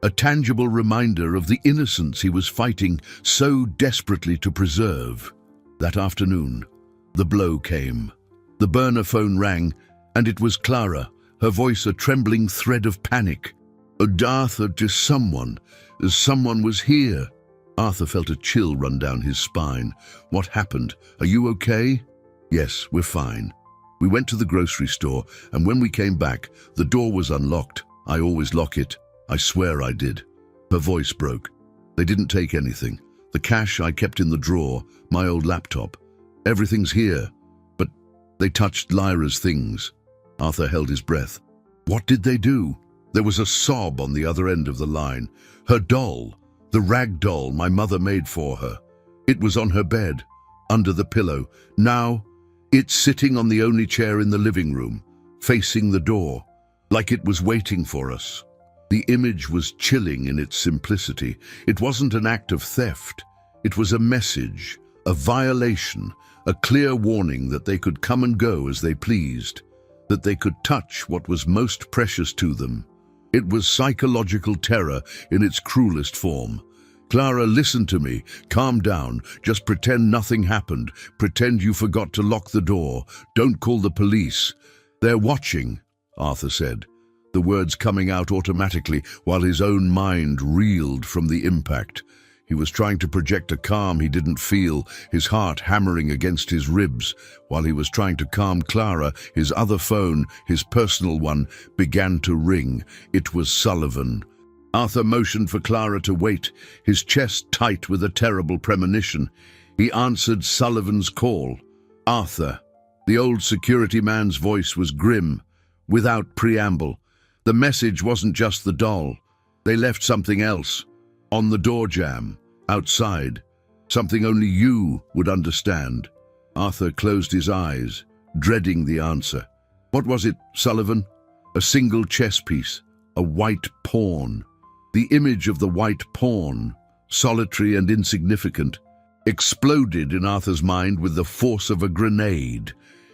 a tangible reminder of the innocence he was fighting so desperately to preserve. That afternoon, the blow came. The burner phone rang, and it was Clara, her voice a trembling thread of panic. "Arthur, just someone was here." Arthur felt a chill run down his spine. "What happened? Are you okay?" "Yes, we're fine. We went to the grocery store, and when we came back, the door was unlocked. I always lock it. I swear I did." Her voice broke. "They didn't take anything. The cash I kept in the drawer, my old laptop. Everything's here. But they touched Lyra's things." Arthur held his breath. "What did they do?" There was a sob on the other end of the line. "Her doll, the rag doll my mother made for her. It was on her bed, under the pillow. Now, it's sitting on the only chair in the living room, facing the door, like it was waiting for us." The image was chilling in its simplicity. It wasn't an act of theft. It was a message, a violation, a clear warning that they could come and go as they pleased, that they could touch what was most precious to them. It was psychological terror in its cruelest form. "Clara, listen to me. Calm down. Just pretend nothing happened. Pretend you forgot to lock the door. Don't call the police. They're watching," Arthur said, the words coming out automatically while his own mind reeled from the impact. He was trying to project a calm he didn't feel, his heart hammering against his ribs. While he was trying to calm Clara, his other phone, his personal one, began to ring. It was Sullivan. Arthur motioned for Clara to wait, his chest tight with a terrible premonition. He answered Sullivan's call. Arthur. The old security man's voice was grim, without preamble. The message wasn't just the doll. They left something else. On the door jamb, outside. Something only you would understand. Arthur closed his eyes, dreading the answer. What was it, Sullivan? A single chess piece, a white pawn. The image of the white pawn, solitary and insignificant, exploded in Arthur's mind with the force of a grenade.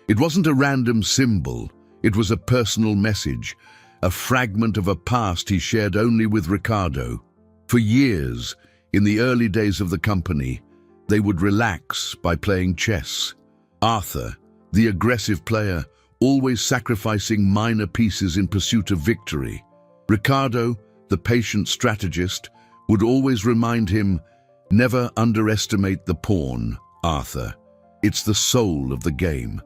It wasn't a random symbol, it was a personal message, a fragment of a past he shared only with Ricardo. For years, in the early days of the company, they would relax by playing chess. Arthur, the aggressive player, always sacrificing minor pieces in pursuit of victory. Ricardo, the patient strategist, would always remind him, never underestimate the pawn, Arthur. It's the soul of the game.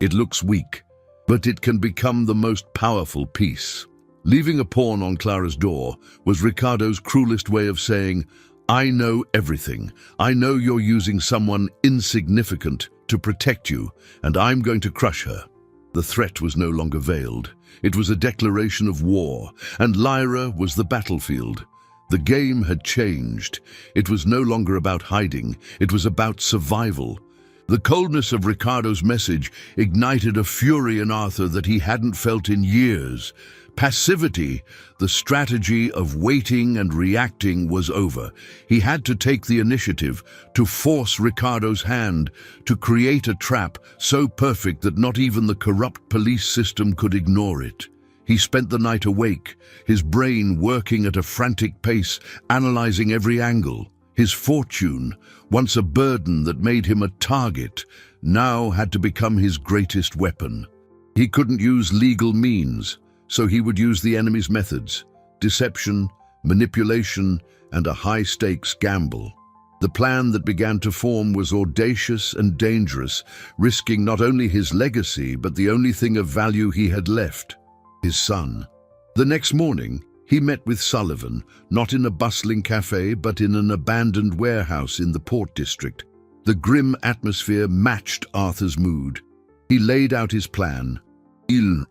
It looks weak, but it can become the most powerful piece. Leaving a pawn on Clara's door was Ricardo's cruelest way of saying, I know everything. I know you're using someone insignificant to protect you, and I'm going to crush her. The threat was no longer veiled. It was a declaration of war, and Lyra was the battlefield. The game had changed. It was no longer about hiding. It was about survival. The coldness of Ricardo's message ignited a fury in Arthur that he hadn't felt in years. Passivity, the strategy of waiting and reacting, was over. He had to take the initiative, to force Ricardo's hand, to create a trap so perfect that not even the corrupt police system could ignore it. He spent the night awake, his brain working at a frantic pace, analyzing every angle. His fortune, once a burden that made him a target, now had to become his greatest weapon. He couldn't use legal means, so he would use the enemy's methods: deception, manipulation, and a high-stakes gamble. The plan that began to form was audacious and dangerous, risking not only his legacy but the only thing of value he had left, his son. The next morning, he met with Sullivan, not in a bustling cafe but in an abandoned warehouse in the Port District. The grim atmosphere matched Arthur's mood. He laid out his plan.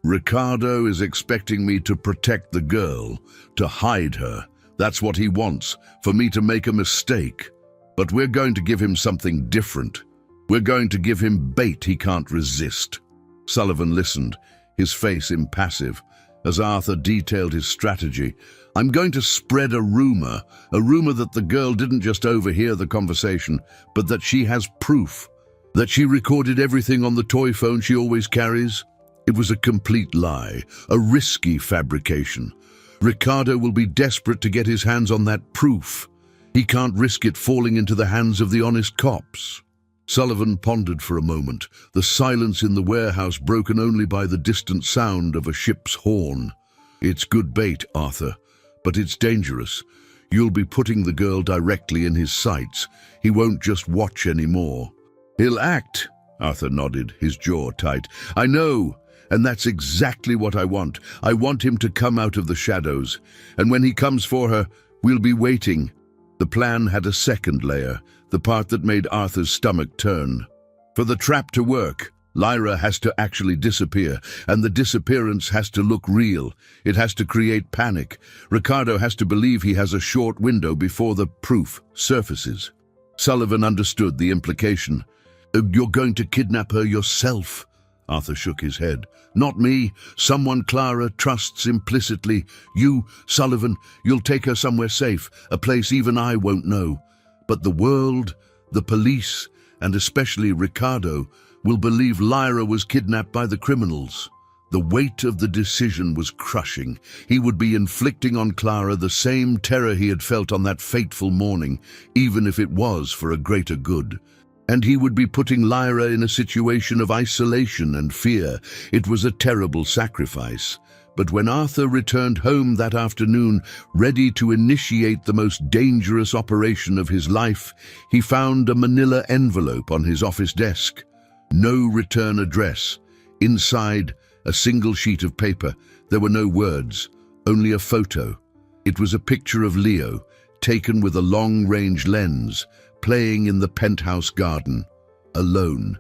Ricardo is expecting me to protect the girl, to hide her. That's what he wants, for me to make a mistake. But we're going to give him something different. We're going to give him bait he can't resist. Sullivan listened, his face impassive, as Arthur detailed his strategy. I'm going to spread a rumor that the girl didn't just overhear the conversation, but that she has proof, that she recorded everything on the toy phone she always carries. It was a complete lie, a risky fabrication. Ricardo will be desperate to get his hands on that proof. He can't risk it falling into the hands of the honest cops. Sullivan pondered for a moment, the silence in the warehouse broken only by the distant sound of a ship's horn. It's good bait, Arthur, but it's dangerous. You'll be putting the girl directly in his sights. He won't just watch anymore. He'll act, Arthur nodded, his jaw tight. I know. And that's exactly what I want. I want him to come out of the shadows. And when he comes for her, we'll be waiting. The plan had a second layer, the part that made Arthur's stomach turn. For the trap to work, Lyra has to actually disappear, and the disappearance has to look real. It has to create panic. Ricardo has to believe he has a short window before the proof surfaces. Sullivan understood the implication. You're going to kidnap her yourself? Arthur shook his head. Not me. Someone Clara trusts implicitly. You, Sullivan, you'll take her somewhere safe, a place even I won't know. But the world, the police, and especially Ricardo, will believe Lyra was kidnapped by the criminals. The weight of the decision was crushing. He would be inflicting on Clara the same terror he had felt on that fateful morning, even if it was for a greater good. And he would be putting Lyra in a situation of isolation and fear. It was a terrible sacrifice. But when Arthur returned home that afternoon, ready to initiate the most dangerous operation of his life, he found a manila envelope on his office desk. No return address. Inside, a single sheet of paper. There were no words, only a photo. It was a picture of Leo, taken with a long-range lens, playing in the penthouse garden, alone,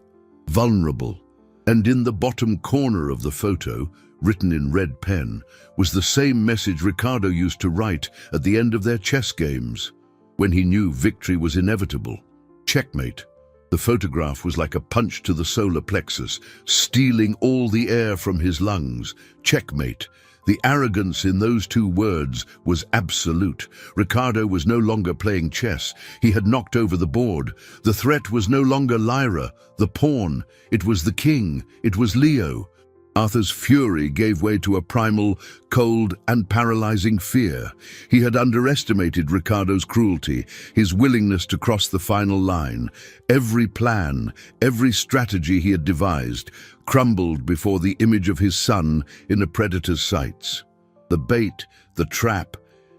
vulnerable. And in the bottom corner of the photo, written in red pen, was the same message Ricardo used to write at the end of their chess games, when he knew victory was inevitable. Checkmate. The photograph was like a punch to the solar plexus, stealing all the air from his lungs. Checkmate. The arrogance in those two words was absolute. Ricardo was no longer playing chess. He had knocked over the board. The threat was no longer Lyra, the pawn. It was the king. It was Leo. Arthur's fury gave way to a primal, cold, and paralyzing fear. He had underestimated Ricardo's cruelty, his willingness to cross the final line. Every plan, every strategy he had devised, crumbled before the image of his son in a predator's sights. The bait, the trap,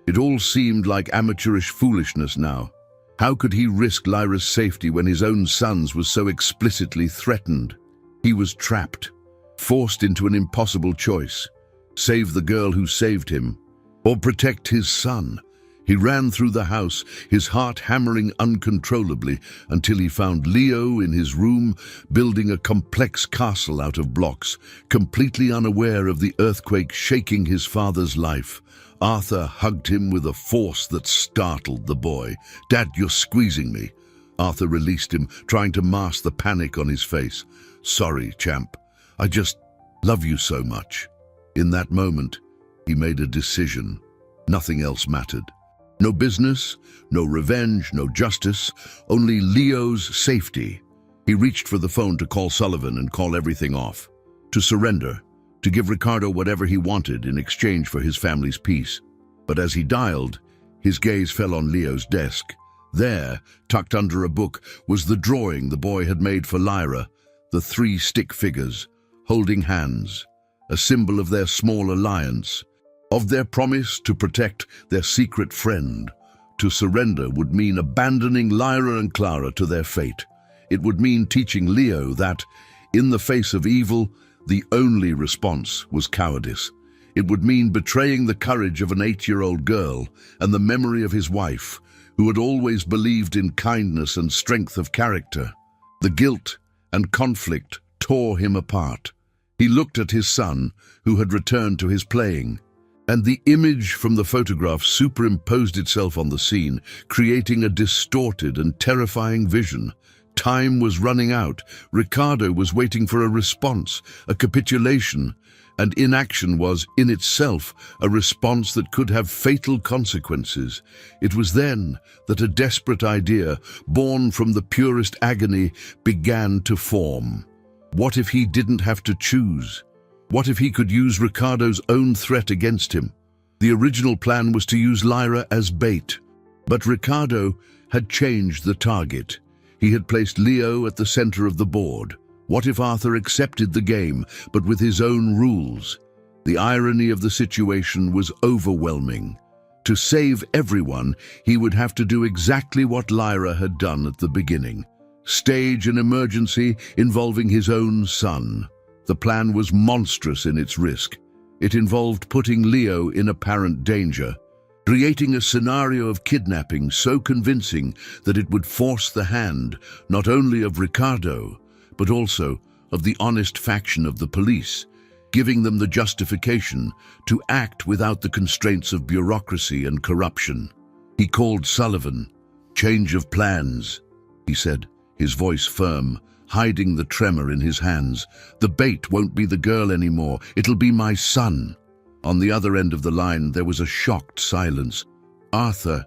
it all seemed like amateurish foolishness now. How could he risk Lyra's safety when his own son's was so explicitly threatened? He was trapped. Forced into an impossible choice: save the girl who saved him, or protect his son. He ran through the house, his heart hammering uncontrollably, until he found Leo in his room, building a complex castle out of blocks, completely unaware of the earthquake shaking his father's life. Arthur hugged him with a force that startled the boy. "Dad, you're squeezing me." Arthur released him, trying to mask the panic on his face. "Sorry, champ. I just love you so much." In that moment, he made a decision. Nothing else mattered. No business, no revenge, no justice, only Leo's safety. He reached for the phone to call Sullivan and call everything off. To surrender, to give Ricardo whatever he wanted in exchange for his family's peace. But as he dialed, his gaze fell on Leo's desk. There, tucked under a book, was the drawing the boy had made for Lyra, the 3 stick figures, holding hands, a symbol of their small alliance, of their promise to protect their secret friend. To surrender would mean abandoning Lyra and Clara to their fate. It would mean teaching Leo that, in the face of evil, the only response was cowardice. It would mean betraying the courage of an 8-year-old girl and the memory of his wife, who had always believed in kindness and strength of character. The guilt and conflict tore him apart. He looked at his son, who had returned to his playing, and the image from the photograph superimposed itself on the scene, creating a distorted and terrifying vision. Time was running out. Ricardo was waiting for a response, a capitulation, and inaction was, in itself, a response that could have fatal consequences. It was then that a desperate idea, born from the purest agony, began to form. What if he didn't have to choose? What if he could use Ricardo's own threat against him? The original plan was to use Lyra as bait, but Ricardo had changed the target. He had placed Leo at the center of the board. What if Arthur accepted the game, but with his own rules? The irony of the situation was overwhelming. To save everyone, he would have to do exactly what Lyra had done at the beginning: stage an emergency involving his own son. The plan was monstrous in its risk. It involved putting Leo in apparent danger, creating a scenario of kidnapping so convincing that it would force the hand not only of Ricardo, but also of the honest faction of the police, giving them the justification to act without the constraints of bureaucracy and corruption. He called Sullivan. "Change of plans," he said, his voice firm, hiding the tremor in his hands. "The bait won't be the girl anymore. It'll be my son." On the other end of the line, there was a shocked silence. "Arthur,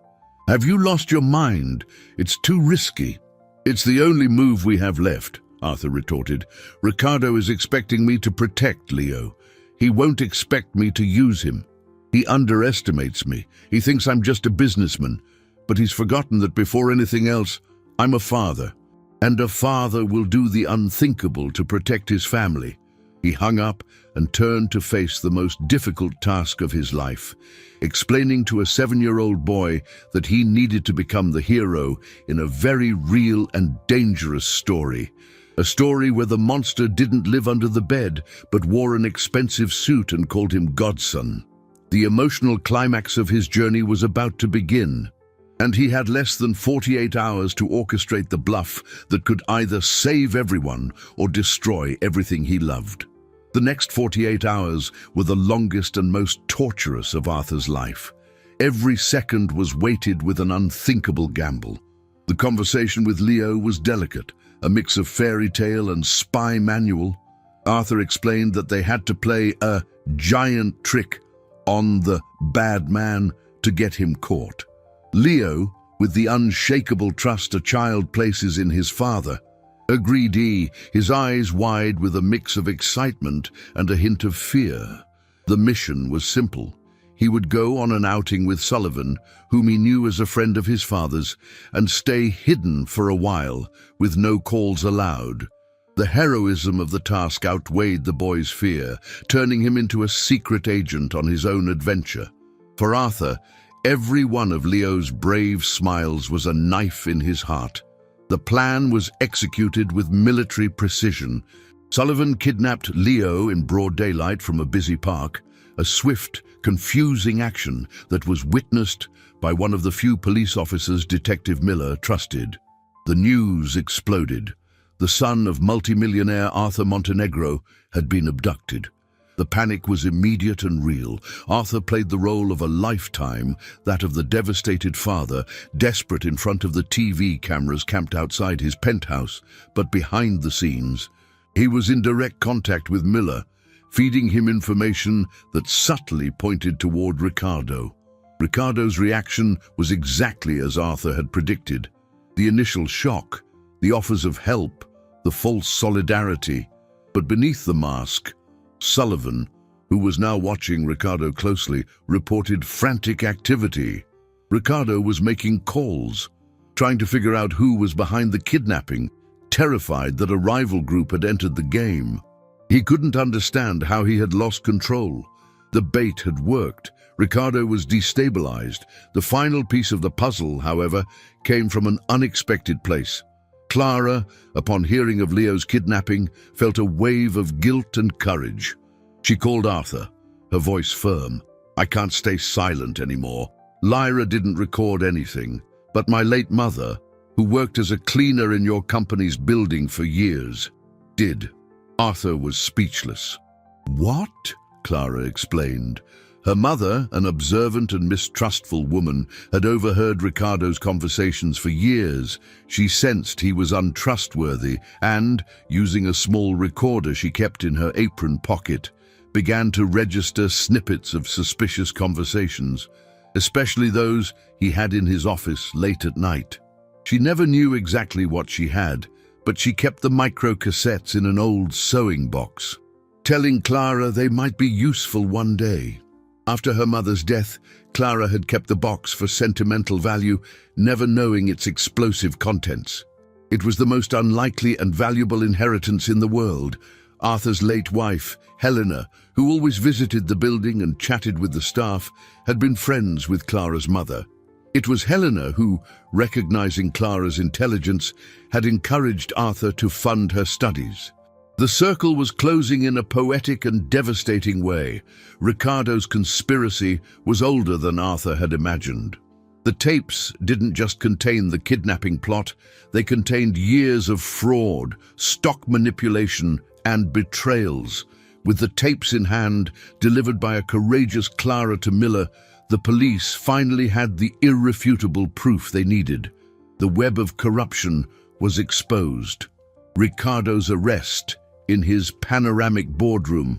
have you lost your mind? It's too risky." "It's the only move we have left," Arthur retorted. "Ricardo is expecting me to protect Leo. He won't expect me to use him. He underestimates me. He thinks I'm just a businessman. But he's forgotten that before anything else, I'm a father. And a father will do the unthinkable to protect his family." He hung up and turned to face the most difficult task of his life, explaining to a 7-year-old boy that he needed to become the hero in a very real and dangerous story. A story where the monster didn't live under the bed, but wore an expensive suit and called him Godson. The emotional climax of his journey was about to begin, and he had less than 48 hours to orchestrate the bluff that could either save everyone or destroy everything he loved. The next 48 hours were the longest and most torturous of Arthur's life. Every second was weighted with an unthinkable gamble. The conversation with Leo was delicate, a mix of fairy tale and spy manual. Arthur explained that they had to play a giant trick on the bad man to get him caught. Leo, with the unshakable trust a child places in his father, agreed, his eyes wide with a mix of excitement and a hint of fear. The mission was simple. He would go on an outing with Sullivan, whom he knew as a friend of his father's, and stay hidden for a while, with no calls allowed. The heroism of the task outweighed the boy's fear, turning him into a secret agent on his own adventure. For Arthur, every one of Leo's brave smiles was a knife in his heart. The plan was executed with military precision. Sullivan kidnapped Leo in broad daylight from a busy park, a swift, confusing action that was witnessed by one of the few police officers Detective Miller trusted. The news exploded. The son of multimillionaire Arthur Montenegro had been abducted. The panic was immediate and real. Arthur played the role of a lifetime, that of the devastated father, desperate in front of the TV cameras camped outside his penthouse. But behind the scenes, he was in direct contact with Miller, feeding him information that subtly pointed toward Ricardo. Ricardo's reaction was exactly as Arthur had predicted. The initial shock, the offers of help, the false solidarity. But beneath the mask, Sullivan, who was now watching Ricardo closely, reported frantic activity. Ricardo was making calls, trying to figure out who was behind the kidnapping, terrified that a rival group had entered the game. He couldn't understand how he had lost control. The bait had worked. Ricardo was destabilized. The final piece of the puzzle, however, came from an unexpected place. Clara, upon hearing of Leo's kidnapping, felt a wave of guilt and courage. She called Arthur, her voice firm. "I can't stay silent anymore. Lyra didn't record anything, but my late mother, who worked as a cleaner in your company's building for years, did." Arthur was speechless. "What?" Clara explained. Her mother, an observant and mistrustful woman, had overheard Ricardo's conversations for years. She sensed he was untrustworthy and, using a small recorder she kept in her apron pocket, began to register snippets of suspicious conversations, especially those he had in his office late at night. She never knew exactly what she had, but she kept the microcassettes in an old sewing box, telling Clara they might be useful one day. After her mother's death, Clara had kept the box for sentimental value, never knowing its explosive contents. It was the most unlikely and valuable inheritance in the world. Arthur's late wife, Helena, who always visited the building and chatted with the staff, had been friends with Clara's mother. It was Helena who, recognizing Clara's intelligence, had encouraged Arthur to fund her studies. The circle was closing in a poetic and devastating way. Ricardo's conspiracy was older than Arthur had imagined. The tapes didn't just contain the kidnapping plot, they contained years of fraud, stock manipulation, and betrayals. With the tapes in hand, delivered by a courageous Clara to Miller, the police finally had the irrefutable proof they needed. The web of corruption was exposed. Ricardo's arrest in his panoramic boardroom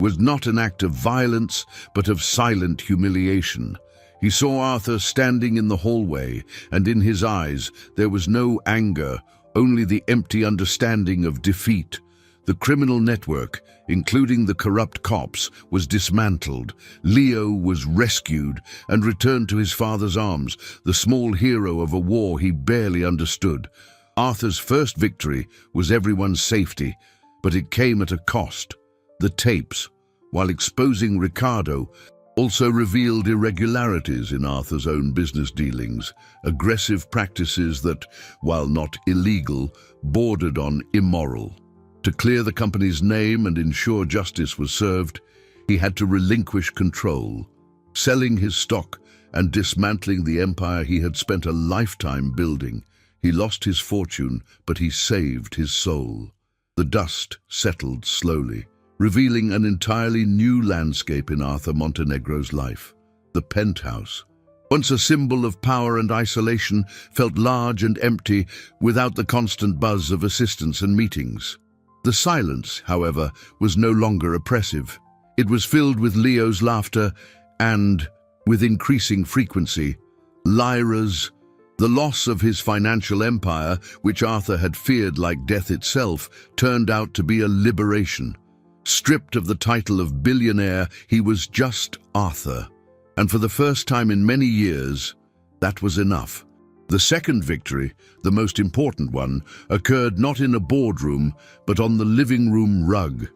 was not an act of violence, but of silent humiliation. He saw Arthur standing in the hallway, and in his eyes there was no anger, only the empty understanding of defeat. The criminal network, including the corrupt cops, was dismantled. Leo was rescued and returned to his father's arms, the small hero of a war he barely understood. Arthur's first victory was everyone's safety, but it came at a cost. The tapes, while exposing Ricardo, also revealed irregularities in Arthur's own business dealings, aggressive practices that, while not illegal, bordered on immoral. To clear the company's name and ensure justice was served, he had to relinquish control. selling his stock and dismantling the empire he had spent a lifetime building. He lost his fortune, but he saved his soul. The dust settled slowly, revealing an entirely new landscape in Arthur Montenegro's life. The penthouse, once a symbol of power and isolation, felt large and empty without the constant buzz of assistants and meetings. The silence, however, was no longer oppressive. It was filled with Leo's laughter and, with increasing frequency, Lyra's. The loss of his financial empire, which Arthur had feared like death itself, turned out to be a liberation. Stripped of the title of billionaire, he was just Arthur. And for the first time in many years, that was enough. The second victory, the most important one, occurred not in a boardroom, but on the living room rug.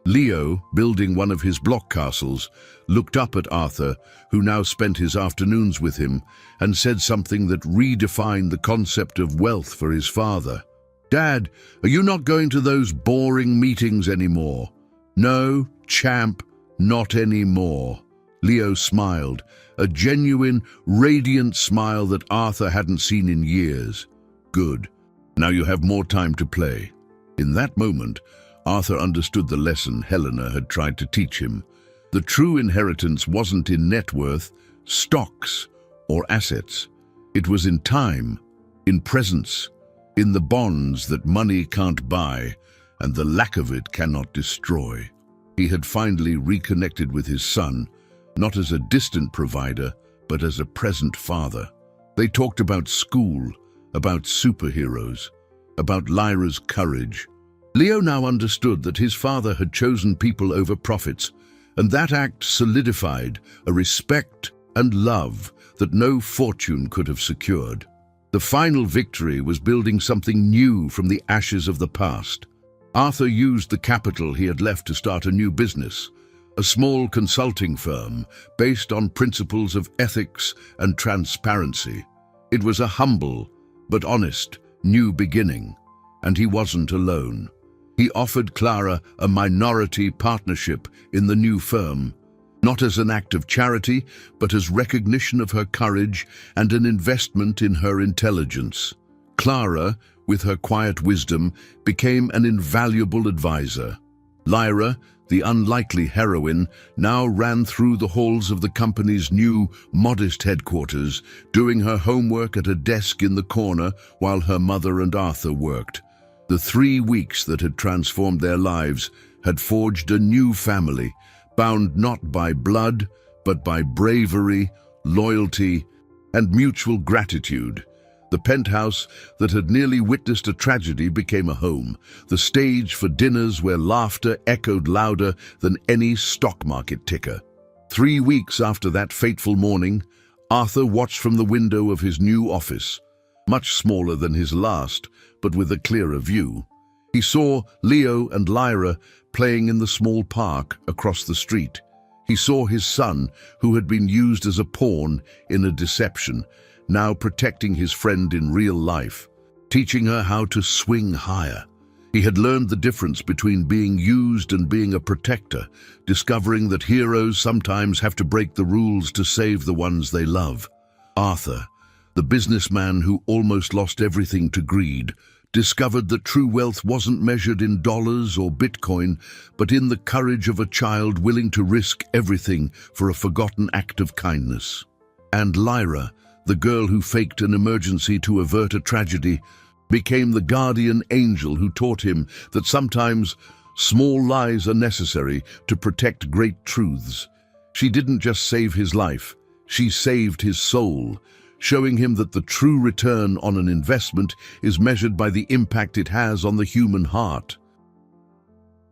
Leo, building one of his block castles, looked up at Arthur, who now spent his afternoons with him, and said something that redefined the concept of wealth for his father. "Dad, are you not going to those boring meetings anymore?" "No, champ, not anymore." Leo smiled, a genuine, radiant smile that Arthur hadn't seen in years. "Good. Now you have more time to play." In that moment, Arthur understood the lesson Helena had tried to teach him. The true inheritance wasn't in net worth, stocks, or assets. It was in time, in presence, in the bonds that money can't buy and the lack of it cannot destroy. He had finally reconnected with his son, not as a distant provider, but as a present father. They talked about school, about superheroes, about Lyra's courage. Leo now understood that his father had chosen people over profits, and that act solidified a respect and love that no fortune could have secured. The final victory was building something new from the ashes of the past. Arthur used the capital he had left to start a new business, a small consulting firm based on principles of ethics and transparency. It was a humble but honest new beginning, and he wasn't alone. He offered Clara a minority partnership in the new firm, not as an act of charity, but as recognition of her courage and an investment in her intelligence. Clara, with her quiet wisdom, became an invaluable advisor. Lyra, the unlikely heroine, now ran through the halls of the company's new, modest headquarters, doing her homework at a desk in the corner while her mother and Arthur worked. The 3 weeks that had transformed their lives had forged a new family, bound not by blood, but by bravery, loyalty, and mutual gratitude. The penthouse that had nearly witnessed a tragedy became a home, the stage for dinners where laughter echoed louder than any stock market ticker. 3 weeks after that fateful morning, Arthur watched from the window of his new office, much smaller than his last, but with a clearer view. He saw Leo and Lyra playing in the small park across the street. He saw his son, who had been used as a pawn in a deception, now protecting his friend in real life, teaching her how to swing higher. He had learned the difference between being used and being a protector, discovering that heroes sometimes have to break the rules to save the ones they love. Arthur, the businessman who almost lost everything to greed, discovered that true wealth wasn't measured in dollars or Bitcoin, but in the courage of a child willing to risk everything for a forgotten act of kindness. And Lyra, the girl who faked an emergency to avert a tragedy, became the guardian angel who taught him that sometimes small lies are necessary to protect great truths. She didn't just save his life, she saved his soul, showing him that the true return on an investment is measured by the impact it has on the human heart.